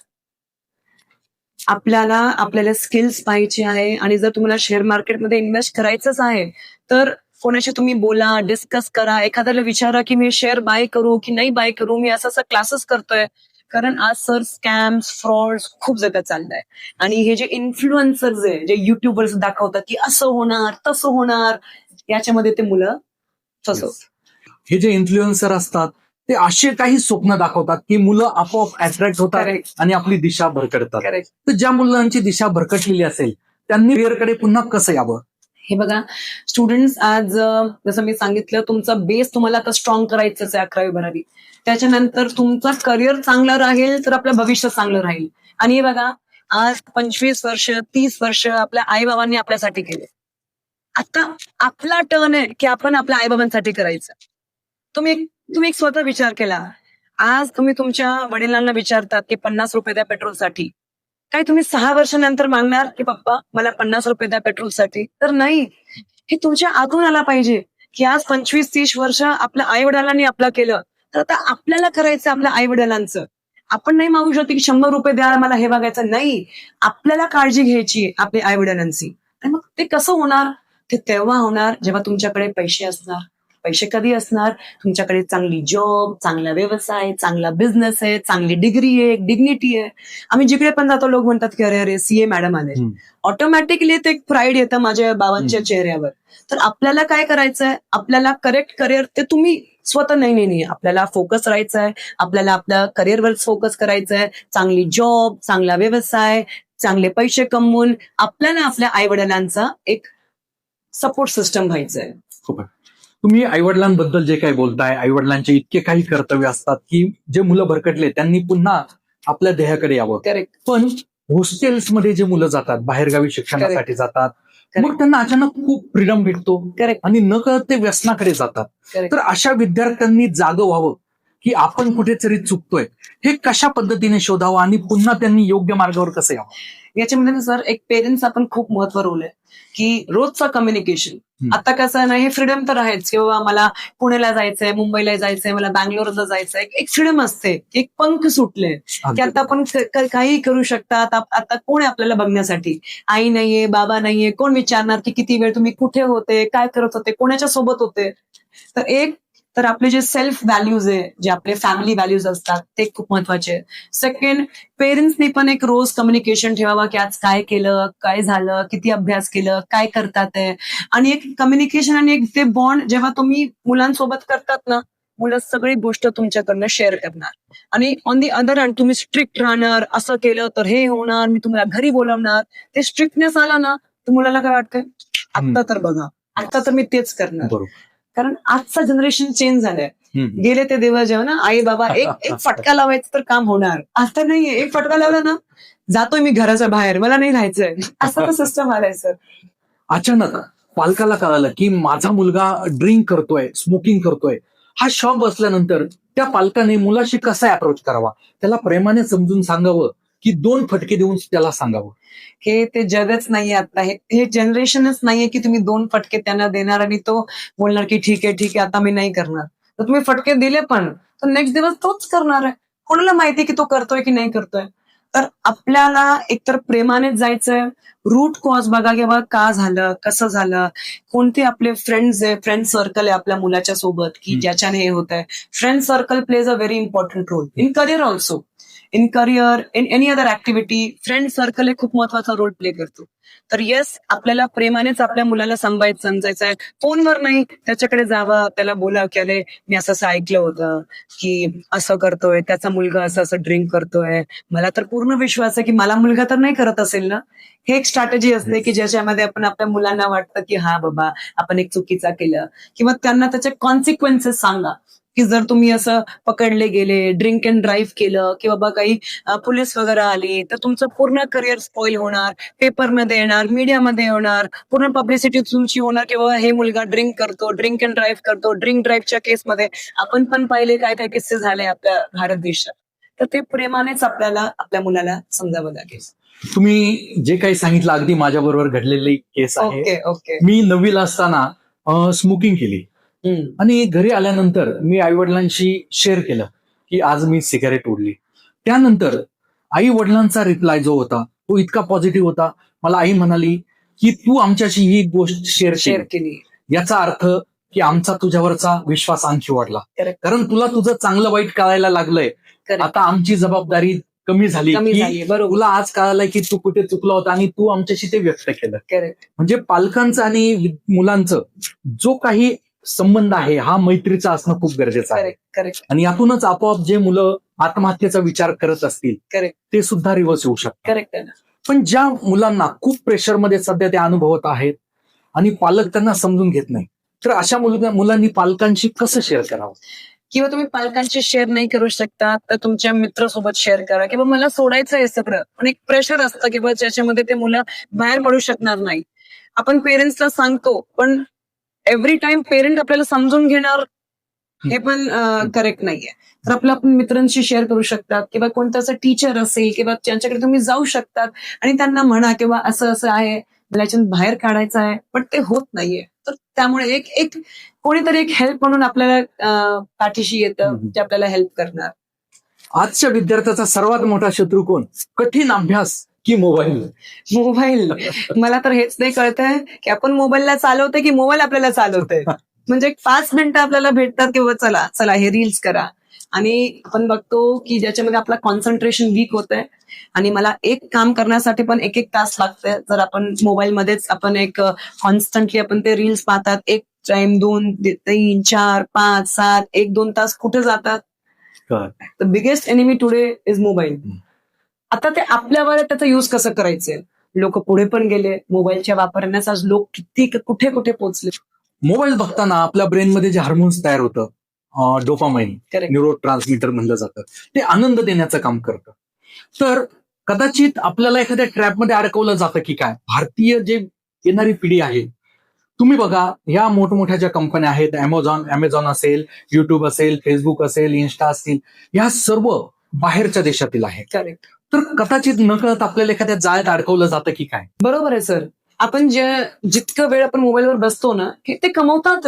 आपल्याला स्किल्स पाहिजे आहे. आणि जर तुम्हाला शेअर मार्केटमध्ये इन्व्हेस्ट करायचंच आहे तर कोणाशी तुम्ही बोला, डिस्कस करा, एखाद्याला विचारा की मी शेअर बाय करू की नाही बाय करू, मी असं क्लासेस करतोय. कारण आज सर स्कॅम्स, फ्रॉड्स खूप जगात चाललंय. आणि हे जे इन्फ्लुएन्सर्स आहे, जे युट्यूबर्स दाखवतात की असं होणार तसं होणार, याच्यामध्ये ते मुलं फसवतात. हे जे इन्फ्लुएन्सर असतात ते असे काही स्वप्न दाखवतात की मुलं आपोआप अट्रॅक्ट होतात Correct. आणि आपली दिशा भरकटतात. Correct. तर ज्या मुलांची दिशा भरकटलेली असेल त्यांनी करिअरकडे पुन्हा कसं यावं? हे बघा, स्टुडंट्स आज जसं मी सांगितलं, तुमचा बेस तुम्हाला आता स्ट्रॉंग करायचंच आहे 11वी-12वी. त्याच्यानंतर तुमचा करिअर चांगलं राहील तर आपलं भविष्य चांगलं राहील. आणि हे बघा, आज 25 वर्ष, 30 वर्ष आपल्या आईबाबांनी आपल्यासाठी केले. आता आपला टर्न आहे की आपण आपल्या आईबाबांसाठी करायचं. तुम्ही एक स्वतः विचार केला, आज तुम्ही तुमच्या वडिलांना विचारतात की 50 रुपये द्या पेट्रोलसाठी, काय तुम्ही 6 वर्षानंतर मागणार की पप्पा मला 50 रुपये द्या पेट्रोलसाठी? तर नाही. हे तुमच्या आतून आला पाहिजे की आज 25-30 वर्ष आपल्या आई वडिलांनी आपलं केलं, तर आता आपल्याला करायचं आपल्या आई वडिलांचं. आपण नाही मागू शकतो की 100 रुपये द्या मला हे बघायचं. नाही, आपल्याला काळजी घ्यायची आपल्या आई वडिलांची. आणि मग ते कसं होणार? ते तेव्हा होणार जेव्हा तुमच्याकडे पैसे असणार. पैसे कधी असणार? तुमच्याकडे चांगली जॉब, चांगला व्यवसाय, चांगला बिझनेस आहे, चांगली डिग्री आहे, डिग्निटी आहे. आम्ही जिकडे पण जातो लोक म्हणतात की अरे सीए मॅडम आले, ऑटोमॅटिकली ते एक प्राईड येतं माझ्या बाबांच्या चेहऱ्यावर. तर आपल्याला काय करायचंय? आपल्याला करेक्ट करिअर ते तुम्ही स्वतः नाही, आपल्याला फोकस राहायचं आहे. आपल्याला आपल्या करिअरवर फोकस करायचं आहे. चांगली जॉब, चांगला व्यवसाय, चांगले पैसे कमवून आपल्याला आपल्या आई वडिलांचा एक सपोर्ट सिस्टम व्हायचंय. तुम्ही आईवडिलांबद्दल जे काही बोलताय, आईवडिलांचे इतके काही कर्तव्य असतात की जे मुलं भरकटले त्यांनी पुन्हा आपल्या ध्येयाकडे यावं. करेक्ट. पण हॉस्टेल्समध्ये जे मुलं जातात, बाहेरगावी शिक्षणासाठी जातात, मग त्यांना अचानक खूप फ्रीडम भेटतो. करेक्ट. आणि नकळत ते व्यसनाकडे जातात. तर अशा विद्यार्थ्यांनी जागं व्हावं की आपण कुठेतरी चुकतोय, हे कशा पद्धतीने शोधावं आणि पुन्हा त्यांनी योग्य मार्गावर कसं यावं? याच्यामध्ये सर एक पेरेंट्स आपण खूप महत्व रोल आहे की रोजचा कम्युनिकेशन. आता कसं नाही, हे फ्रीडम तर आहेच किंवा मला पुण्याला जायचंय, मुंबईला जायचंय, मला बँगलोरला जायचंय, एक फ्रीडम असते, एक पंख सुटले की आता आपण काही करू शकतात. आता कोण आहे आपल्याला बघण्यासाठी? आई नाहीये, बाबा नाहीये, कोण विचारणार की किती वेळ तुम्ही कुठे होते, काय करत होते, कोणाच्या सोबत होते? तर आपले जे सेल्फ व्हॅल्यूज आहे, जे आपले फॅमिली व्हॅल्यूज असतात ते खूप महत्वाचे. सेकंड, पेरेंट्सनी पण एक रोज कम्युनिकेशन ठेवावं की आज काय केलं, काय झालं, किती अभ्यास केलं, काय करतात आहे. आणि एक कम्युनिकेशन आणि एक ते बॉन्ड जेव्हा तुम्ही मुलांसोबत करतात ना, मुलं सगळी गोष्ट तुमच्याकडनं शेअर करणार. आणि ऑन दी अदर हँड तुम्ही स्ट्रिक्ट राहणार, असं केलं तर हे होणार, मी तुम्हाला घरी बोलवणार. ते स्ट्रिक्टनेस आला ना तर मुलाला काय वाटतंय, आता तर बघा, आता तर मी तेच करणार. कारण आजचा जनरेशन चेंज झालाय. गेले ते दिवस जेव्हा ना आई बाबा एक फटका लावायचं तर काम होणार. आता नाहीये, एक फटका लावला ना जातोय मी घराच्या बाहेर, मला नाही राहायचंय, असं सिस्टम आलाय सर. अचानक पालकाला कळालं की माझा मुलगा ड्रिंक करतोय, स्मोकिंग करतोय. हा शॉक बसल्यानंतर त्या पालकाने मुलाशी कसा अप्रोच करावा, त्याला प्रेमाने समजून सांगावं की 2 फटके देऊन त्याला सांगावं? हे ते जगच नाहीये आता, हे जनरेशनच नाहीये की तुम्ही 2 फटके त्यांना देणार आणि तो बोलणार की ठीक आहे आता मी नाही करणार. तर तुम्ही फटके दिले पण तर नेक्स्ट दिवस तोच करणार आहे. कोणाला माहिती की तो करतोय की नाही करतोय. तर आपल्याला एकतर प्रेमानेच जायचंय, रूट कॉज बघा की बाबा का झालं, कसं झालं, कोणते आपले फ्रेंड्स आहे, फ्रेंड सर्कल आहे आपल्या मुलाच्या सोबत की ज्याच्याने हे होत आहे. Friend circle plays a very important role in career also. In career, in any other activity friend circle हे खूप महत्वाचा रोल प्ले करतो. तर येस, आपल्याला प्रेमानेच आपल्या मुलाला समजायचं आहे. फोनवर नाही, त्याच्याकडे जावं, त्याला बोलावं की अरे मी असं ऐकलं होतं की असं करतोय, त्याचा मुलगा असं ड्रिंक करतोय. मला तर पूर्ण विश्वास आहे की मला मुलगा तर नाही करत असेल ना. हे एक स्ट्रॅटेजी असते की ज्याच्यामध्ये आपण आपल्या मुलांना वाटतं की हा बाबा आपण एक चुकीचा केलं, किंवा त्यांना त्याचे कॉन्सिक्वेन्सेस सांगा की जर तुम्ही असं पकडले गेले, ड्रिंक अँड ड्राईव्ह केलं किंवा बाबा काही पोलीस वगैरे आली तर तुमचं पूर्ण करिअर स्पॉइल होणार, पेपरमध्ये येणार, मीडियामध्ये येणार, पूर्ण पब्लिसिटी तुमची होणार किंवा हे मुलगा ड्रिंक करतो, ड्रिंक अँड ड्राईव्ह करतो. ड्रिंक ड्राईव्हच्या केसमध्ये आपण पण पाहिले काय काय किस्से झाले आपल्या भारत देशात. तर ते प्रेमानेच आपल्याला आपल्या मुलाला समजावं लागेल. तुम्ही जे काही सांगितलं अगदी माझ्या बरोबर घडलेली केस आहे. Okay okay. मी 9वीला असताना स्मोकिंग केली आणि घरी आल्यानंतर मी आईवडिलांशी शेअर केलं की आज मी सिगारेट ओढली. त्यानंतर आई वडिलांचा रिप्लाय जो होता तो इतका पॉझिटिव्ह होता. मला आई म्हणाली की तू आमच्याशी ही गोष्ट शेअर शेअर केली, केली. याचा अर्थ की आमचा तुझ्यावरचा विश्वास आणखी वाढला, Correct. कारण तुला तुझं चांगलं वाईट कळायला लागलंय. Correct. आता आमची जबाबदारी कमी झाली की बरोबर. तुला आज कळालंय की तू कुठे चुकला होता आणि तू आमच्याशी ते व्यक्त केलं. करेक्ट. म्हणजे पालकांचं आणि मुलांचं जो काही संबंध आहे हा मैत्रीचा असणं खूप गरजेचं आहे. करेक्ट करेक्ट आणि यातूनच आपोआप जे मुलं आत्महत्येचा विचार करत असतील करेक्ट ते सुद्धा रिव्हर्स होऊ शकतात. करेक्ट आहे ना. पण ज्या मुलांना खूप प्रेशरमध्ये सध्या ते अनुभवत आहेत आणि पालक त्यांना समजून घेत नाही, तर अशा मुलांनी पालकांशी कसं शेअर करावं? किंवा तुम्ही पालकांशी शेअर नाही करू शकता तर तुमच्या मित्रासोबत शेअर करा किंवा मला सोडायचं आहे सगळं, पण एक प्रेशर असतं किंवा ज्याच्यामध्ये ते मुलं बाहेर पडू शकणार नाही. आपण पेरेंट्सला सांगतो पण एव्हरी टाइम पेरेंट आपल्याला समजून घेणार हे पण करेक्ट नाहीये. तर आपल्या आपण मित्रांशी शेअर करू शकतात किंवा कोणतं असं टीचर असेल किंवा ज्यांच्याकडे तुम्ही जाऊ शकतात आणि त्यांना म्हणा किंवा असं असं आहे, मला याच्यात बाहेर काढायचं आहे पण ते होत नाहीये. तर त्यामुळे एक एक कोणीतरी एक हेल्प म्हणून आपल्याला पाठीशी येतं जे आपल्याला हेल्प करणार. आजच्या विद्यार्थ्याचा सर्वात मोठा शत्रू कोण? कठीण अभ्यास की मोबाईल? मोबाईल. मला तर हेच नाही कळतंय की आपण मोबाईलला चालवतोय की मोबाईल आपल्याला चालवतोय. म्हणजे 5 मिनिटं आपल्याला भेटतात किंवा चला चला हे रील्स करा, आणि आपण बघतो की ज्याच्यामध्ये आपला कॉन्सन्ट्रेशन वीक होतंय आणि मला एक काम करण्यासाठी पण 1-1 तास लागतंय. जर आपण मोबाईलमध्येच आपण एक कॉन्स्टंटली आपण ते रील्स पाहतात, 1 टाइम 2 3 4 5 7 1-2 तास कुठे जातात. The biggest enemy today is mobile. आता ते आपल्यावर त्याचा युज कसं करायचंय. लोक पुढे पण गेले मोबाईलच्या वापरण्यास, आज लोक किती कुठे कुठे पोहोचले. मोबाईल बघताना आपल्या ब्रेनमध्ये जे हार्मोन्स तयार होतं, डोपामाइन, Correct. न्यूरो ट्रान्समीटर म्हणलं जातं, ते आनंद देण्याचं काम करतं. तर कदाचित आपल्याला एखाद्या ट्रॅपमध्ये अडकवलं जातं की काय. भारतीय जे येणारी पिढी आहे, तुम्ही बघा या मोठमोठ्या ज्या कंपन्या आहेत, अमेझॉन असेल, युट्यूब असेल, फेसबुक असेल, इन्स्टा असतील, या सर्व बाहेरच्या देशातील आहेत. करेक्ट. तर कदाचित नकळत आपल्याला एखाद्या जाळ्यात अडकवलं जातं की काय. बरोबर आहे सर. आपण जितकं वेळ आपण मोबाईलवर बसतो ना, की ते कमवतात.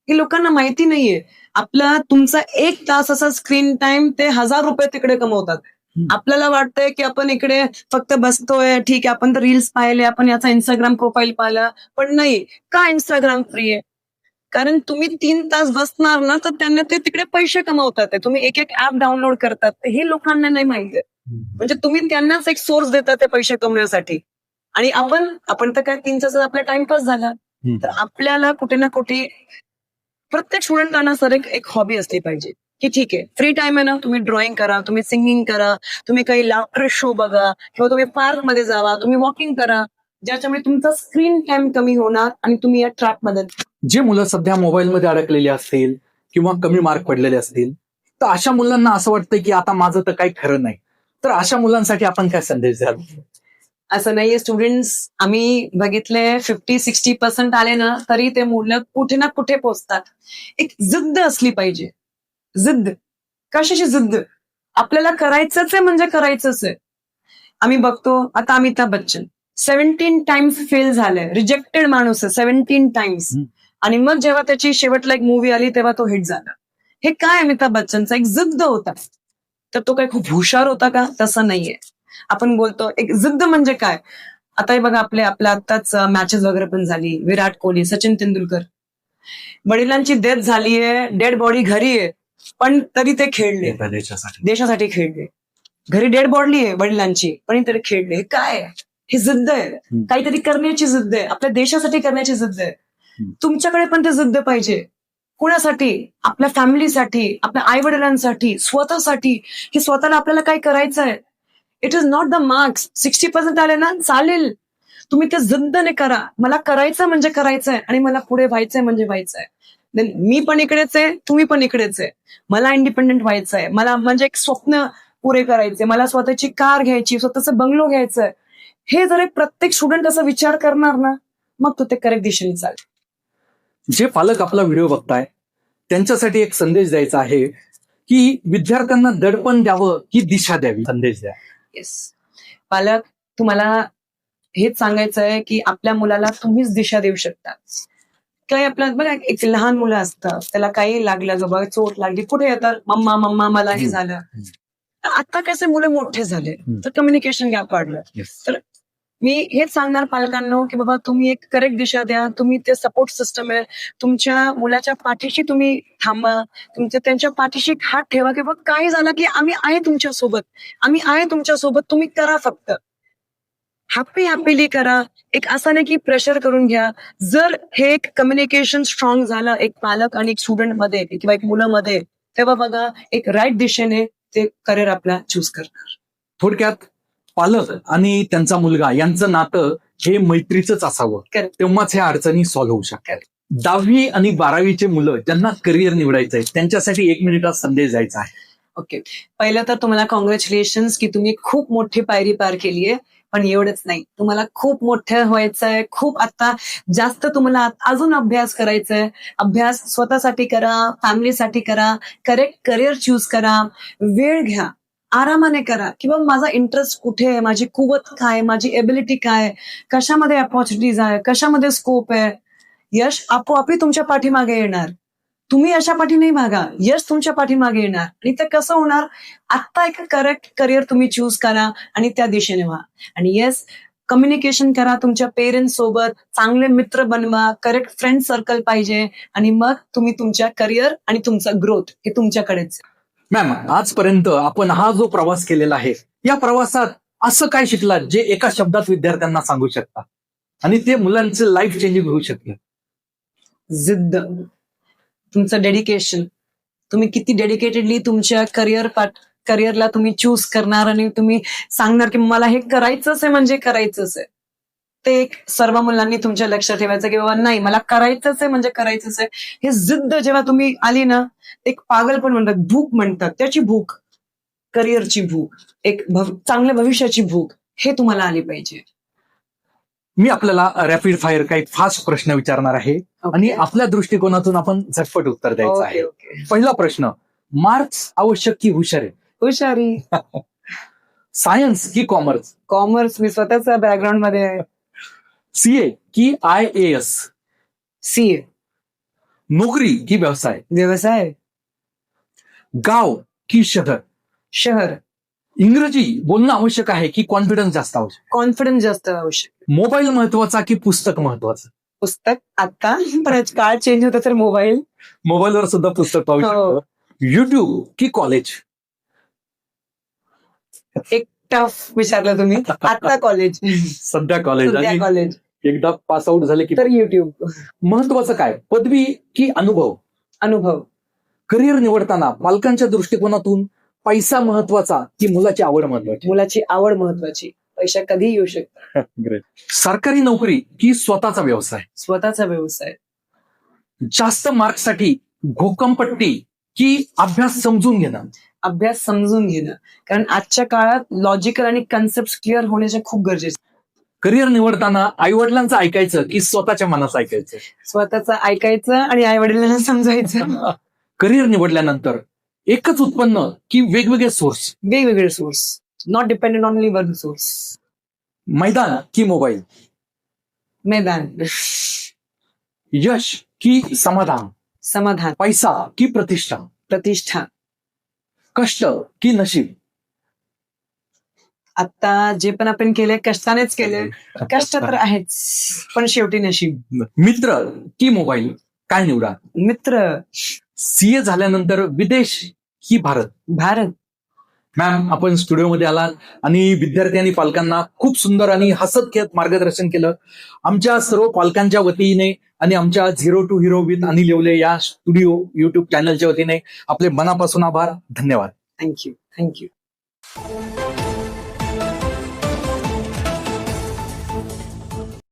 हे लोकांना माहिती नाहीये. आपला तुमचा 1 तास असा स्क्रीन टाइम ते ₹1000 तिकडे कमवतात. आपल्याला वाटतंय की आपण इकडे फक्त बसतोय, ठीक आहे आपण तर रील्स पाहिले, आपण याचा इंस्टाग्राम प्रोफाईल पाहिला, पण नाही. का इंस्टाग्राम फ्री आहे? कारण तुम्ही 3 तास बसणार ना तर त्यांना ते तिकडे पैसे कमवतात. तुम्ही एक ऍप डाउनलोड करतात, हे लोकांना नाही माहिती. म्हणजे तुम्ही त्यांनाच एक सोर्स देता ते पैसे कमवण्यासाठी, आणि आपण तर काय 3 तास आपला टाइमपास झाला. तर आपल्याला कुठे ना कुठे प्रत्येक स्टुडंटांना सर एक हॉबी असली पाहिजे की ठीक आहे फ्री टाइम आहे ना, तुम्ही ड्रॉइंग करा, तुम्ही सिंगिंग करा, तुम्ही काही लाफ्टर शो बघा किंवा तुम्ही पार्क मध्ये जावा, तुम्ही वॉकिंग करा, ज्याच्यामुळे तुमचा स्क्रीन टाइम कमी होणार आणि तुम्ही या ट्रॅपमध्ये. जे मुलं सध्या मोबाईलमध्ये अडकलेली असतील किंवा कमी मार्क पडलेले असतील, तर अशा मुलांना असं वाटतं की आता माझं तर काही खरं नाही, तर अशा मुलांसाठी आपण काय संदेश द्याल? असं नाहीये स्टुडंट्स, आम्ही बघितले 50-60% आले ना तरी ते मुलं कुठे ना कुठे पोहोचतात. एक जिद्द असली पाहिजे. जिद्द. कशाची जिद्द? आपल्याला करायचंच आहे म्हणजे करायचंच आहे. आम्ही बघतो आता अमिताभ बच्चन 17 टाइम्स फेल झाले, रिजेक्टेड माणूस आहे 17 टाइम्स. आणि मग जेव्हा त्याची शेवटला एक मूवी आली तेव्हा तो हिट झाला. हे काय अमिताभ बच्चनचा एक जिद्द होता. तर तो काय खूप हुशार होता का? तसं नाहीये. आपण बोलतो एक जिद्द म्हणजे काय? आता हे बघा आपल्या आत्ताच मॅचेस वगैरे पण झाली. विराट कोहली, सचिन तेंडुलकर. वडिलांची डेथ झालीये, डेड बॉडी घरी आहे, पण तरी ते खेळले, देशासाठी खेळले. घरी डेड बॉडी आहे वडिलांची, पण तरी खेळले. हे काय आहे? ही जिद्द आहे. काहीतरी करण्याची जिद्द आहे. आपल्या देशासाठी करण्याची जिद्द आहे. तुमच्याकडे पण ते जिद्द पाहिजे. कुणासाठी? आपल्या फॅमिलीसाठी, आपल्या आई वडिलांसाठी, स्वतःसाठी. हे स्वतःला आपल्याला काय करायचं आहे. It is not the marks. 60% आले ना चालेल, तुम्ही ते जिद्दने करा. मला करायचं म्हणजे करायचंय आणि मला पुढे व्हायचंय म्हणजे व्हायचंय. मी पण इकडेच आहे, तुम्ही पण इकडेच आहे. मला इंडिपेंडेंट व्हायचंय, मला म्हणजे एक स्वप्न पुरे करायचे, मला स्वतःची कार घ्यायची, स्वतःचा बंगलो घ्यायचंय. हे जर एक प्रत्येक स्टुडंट असा विचार करणार ना, मग तो ते करेक्ट दिशेने चालेल. जे पालक आपला व्हिडिओ बघताय त्यांच्यासाठी एक संदेश द्यायचा आहे की विद्यार्थ्यांना दडपण द्यावं की दिशा द्यावी, संदेश द्या. येस, पालक तुम्हाला हेच सांगायचं आहे की आपल्या मुलाला तुम्हीच दिशा देऊ शकता. काही आपल्या बघा एक लहान मुलं असतं, त्याला काही लागलं, जो बघा चोट लागली, कुठे येतात, मम्मा मम्मा मला हे झालं. आता कसे मुलं मोठे झाले तर कम्युनिकेशन गॅप वाढलं. तर मी हेच सांगणार पालकांना की बाबा तुम्ही एक करेक्ट दिशा द्या. तुम्ही ते सपोर्ट सिस्टम आहे, तुमच्या मुलाच्या पाठीशी तुम्ही थांबा, त्यांच्या पाठीशी हात ठेवा की बाबा काय झालं की आम्ही आहे तुमच्यासोबत, आम्ही आहे तुमच्यासोबत, तुम्ही करा फक्त. हॅपीली करा. एक असं नाही की प्रेशर करून घ्या. जर हे एक कम्युनिकेशन स्ट्रॉंग झालं एक पालक आणि एक स्टुडंट मध्ये किंवा एक मुलामध्ये, तेव्हा बघा एक राईट दिशेने ते करिअर आपला चूज करणार. थोडक्यात पालक आणि त्यांचा मुलगा यांचं नातं हे मैत्रीचंच असावं, तेव्हाच ह्या अडचणी सॉल्व्ह होऊ शकतात. 10वी आणि 12वीचे मुलं ज्यांना करिअर निवडायचंय त्यांच्यासाठी 1 मिनिटात संदेश द्यायचा आहे. ओके, पहिलं तर तुम्हाला कॉंग्रॅच्युलेशन्स की तुम्ही खूप मोठी पायरी पार केली आहे. पण एवढंच नाही, तुम्हाला खूप मोठं व्हायचंय, खूप आता जास्त तुम्हाला अजून अभ्यास करायचाय. अभ्यास स्वतःसाठी करा, फॅमिलीसाठी करा, करेक्ट करिअर चूज करा, वेळ घ्या, आरामाने करा किंवा माझा इंटरेस्ट कुठे आहे, माझी कुवत काय, माझी एबिलिटी काय, कशामध्ये अपॉर्च्युनिटीज आहे, कशामध्ये स्कोप आहे. यश आपोआपही तुमच्या पाठीमागे येणार. तुम्ही अशा पाठी नाही भागा, यश तुमच्या पाठीमागे येणार. आणि ते कसं होणार? आत्ता एक करेक्ट करिअर तुम्ही चूज करा आणि त्या दिशेने व्हा. आणि येस, कम्युनिकेशन करा तुमच्या पेरेंट्स सोबत, चांगले मित्र बनवा, करेक्ट फ्रेंड सर्कल पाहिजे आणि मग तुम्ही तुमच्या करिअर आणि तुमचा ग्रोथ हे तुमच्याकडेच. मॅम, आजपर्यंत आपण हा जो प्रवास केलेला आहे, या प्रवासात असं काय शिकलात जे एका शब्दात विद्यार्थ्यांना सांगू शकता आणि ते मुलांचं लाईफ चेंजिंग होऊ शकतं? जिद्द, तुमचं डेडिकेशन. तुम्ही किती डेडिकेटेडली तुमच्या करिअरला तुम्ही चूज करणार आणि तुम्ही सांगणार की मला हे करायचंच आहे म्हणजे करायचंच आहे. ते एक सर्व मुलांनी तुमच्या लक्षात ठेवायचं की बाबा नाही, मला करायचंच आहे म्हणजे करायचंच आहे. हे जिद्द जेव्हा तुम्ही आली ना, एक पागल पण म्हणतात, भूक म्हणतात, त्याची भूक, करिअरची भूक, एक चांगल्या भविष्याची भूक, हे तुम्हाला आली पाहिजे. मी आपल्याला रॅपिड फायर काही फास्ट प्रश्न विचारणार आहे आणि आपल्या दृष्टिकोनातून आपण झटपट उत्तर द्यायचं आहे. पहिला प्रश्न, मार्क्स आवश्यक की हुशारी? हुशारी. सायन्स की कॉमर्स? कॉमर्स. मी स्वतःचा बॅकग्राऊंड मध्ये आहे. सीए की IAS? सीए. नोकरी की व्यवसाय? व्यवसाय. गाव की शहर? शहर. इंग्रजी बोलणं आवश्यक आहे की कॉन्फिडन्स जास्त आवश्यक? कॉन्फिडन्स जास्त आवश्यक. मोबाईल महत्वाचा की पुस्तक महत्वाचं? पुस्तक. आता काळ चेंज होतं तर मोबाईलवर सुद्धा पुस्तक पाहू शकतो. युट्यूब की कॉलेज? एक टफ विचारलं तुम्ही. आता कॉलेज. सध्या कॉलेज. एकदा पास आउट झाले की तर युट्यूब. महत्वाचं काय, पदवी की अनुभव? अनुभव. करिअर निवडताना पालकांच्या दृष्टिकोनातून पैसा महत्वाचा की मुलाची आवड महत्वाची? मुलाची आवड महत्वाची. पैसा कधी येऊ शकतो. ग्रेट. सरकारी नोकरी की स्वतःचा व्यवसाय? स्वतःचा व्यवसाय. जास्त मार्क्ससाठी घोकंपट्टी की अभ्यास समजून घेणं? अभ्यास समजून घेणं, कारण आजच्या काळात लॉजिकल आणि कन्सेप्ट क्लिअर होण्याचे खूप गरजेचं. करिअर निवडताना आई वडिलांचं ऐकायचं की स्वतःच्या मनाचं ऐकायचं? स्वतःचं ऐकायचं आणि आई वडिलांना समजायचं. करिअर निवडल्यानंतर एकच उत्पन्न की वेगवेगळे सोर्स? वेगवेगळे source, not dependent on only one source. मैदान की मोबाईल? मैदान. यश की समाधान? समाधान. पैसा की प्रतिष्ठा? प्रतिष्ठा. कष्ट की नशीब? आता जे पण आपण केले कष्टानेच केले. कष्ट तर आहेच, पण शेवटी नशीब. मित्र की मोबाईल? काय निवडा? मित्र. सीए झाल्यानंतर विदेश की भारत? भारत. मॅम, आपण स्टुडिओमध्ये आलात आणि विद्यार्थी आणि पालकांना खूप सुंदर आणि हसत खेळत मार्गदर्शन केलं. आमच्या सर्व पालकांच्या वतीने आणि आमच्या zero to hero with Anil Yevle या स्टुडिओ युट्यूब चॅनलच्या वतीने आपले मनापासून आभार. धन्यवाद. थँक्यू.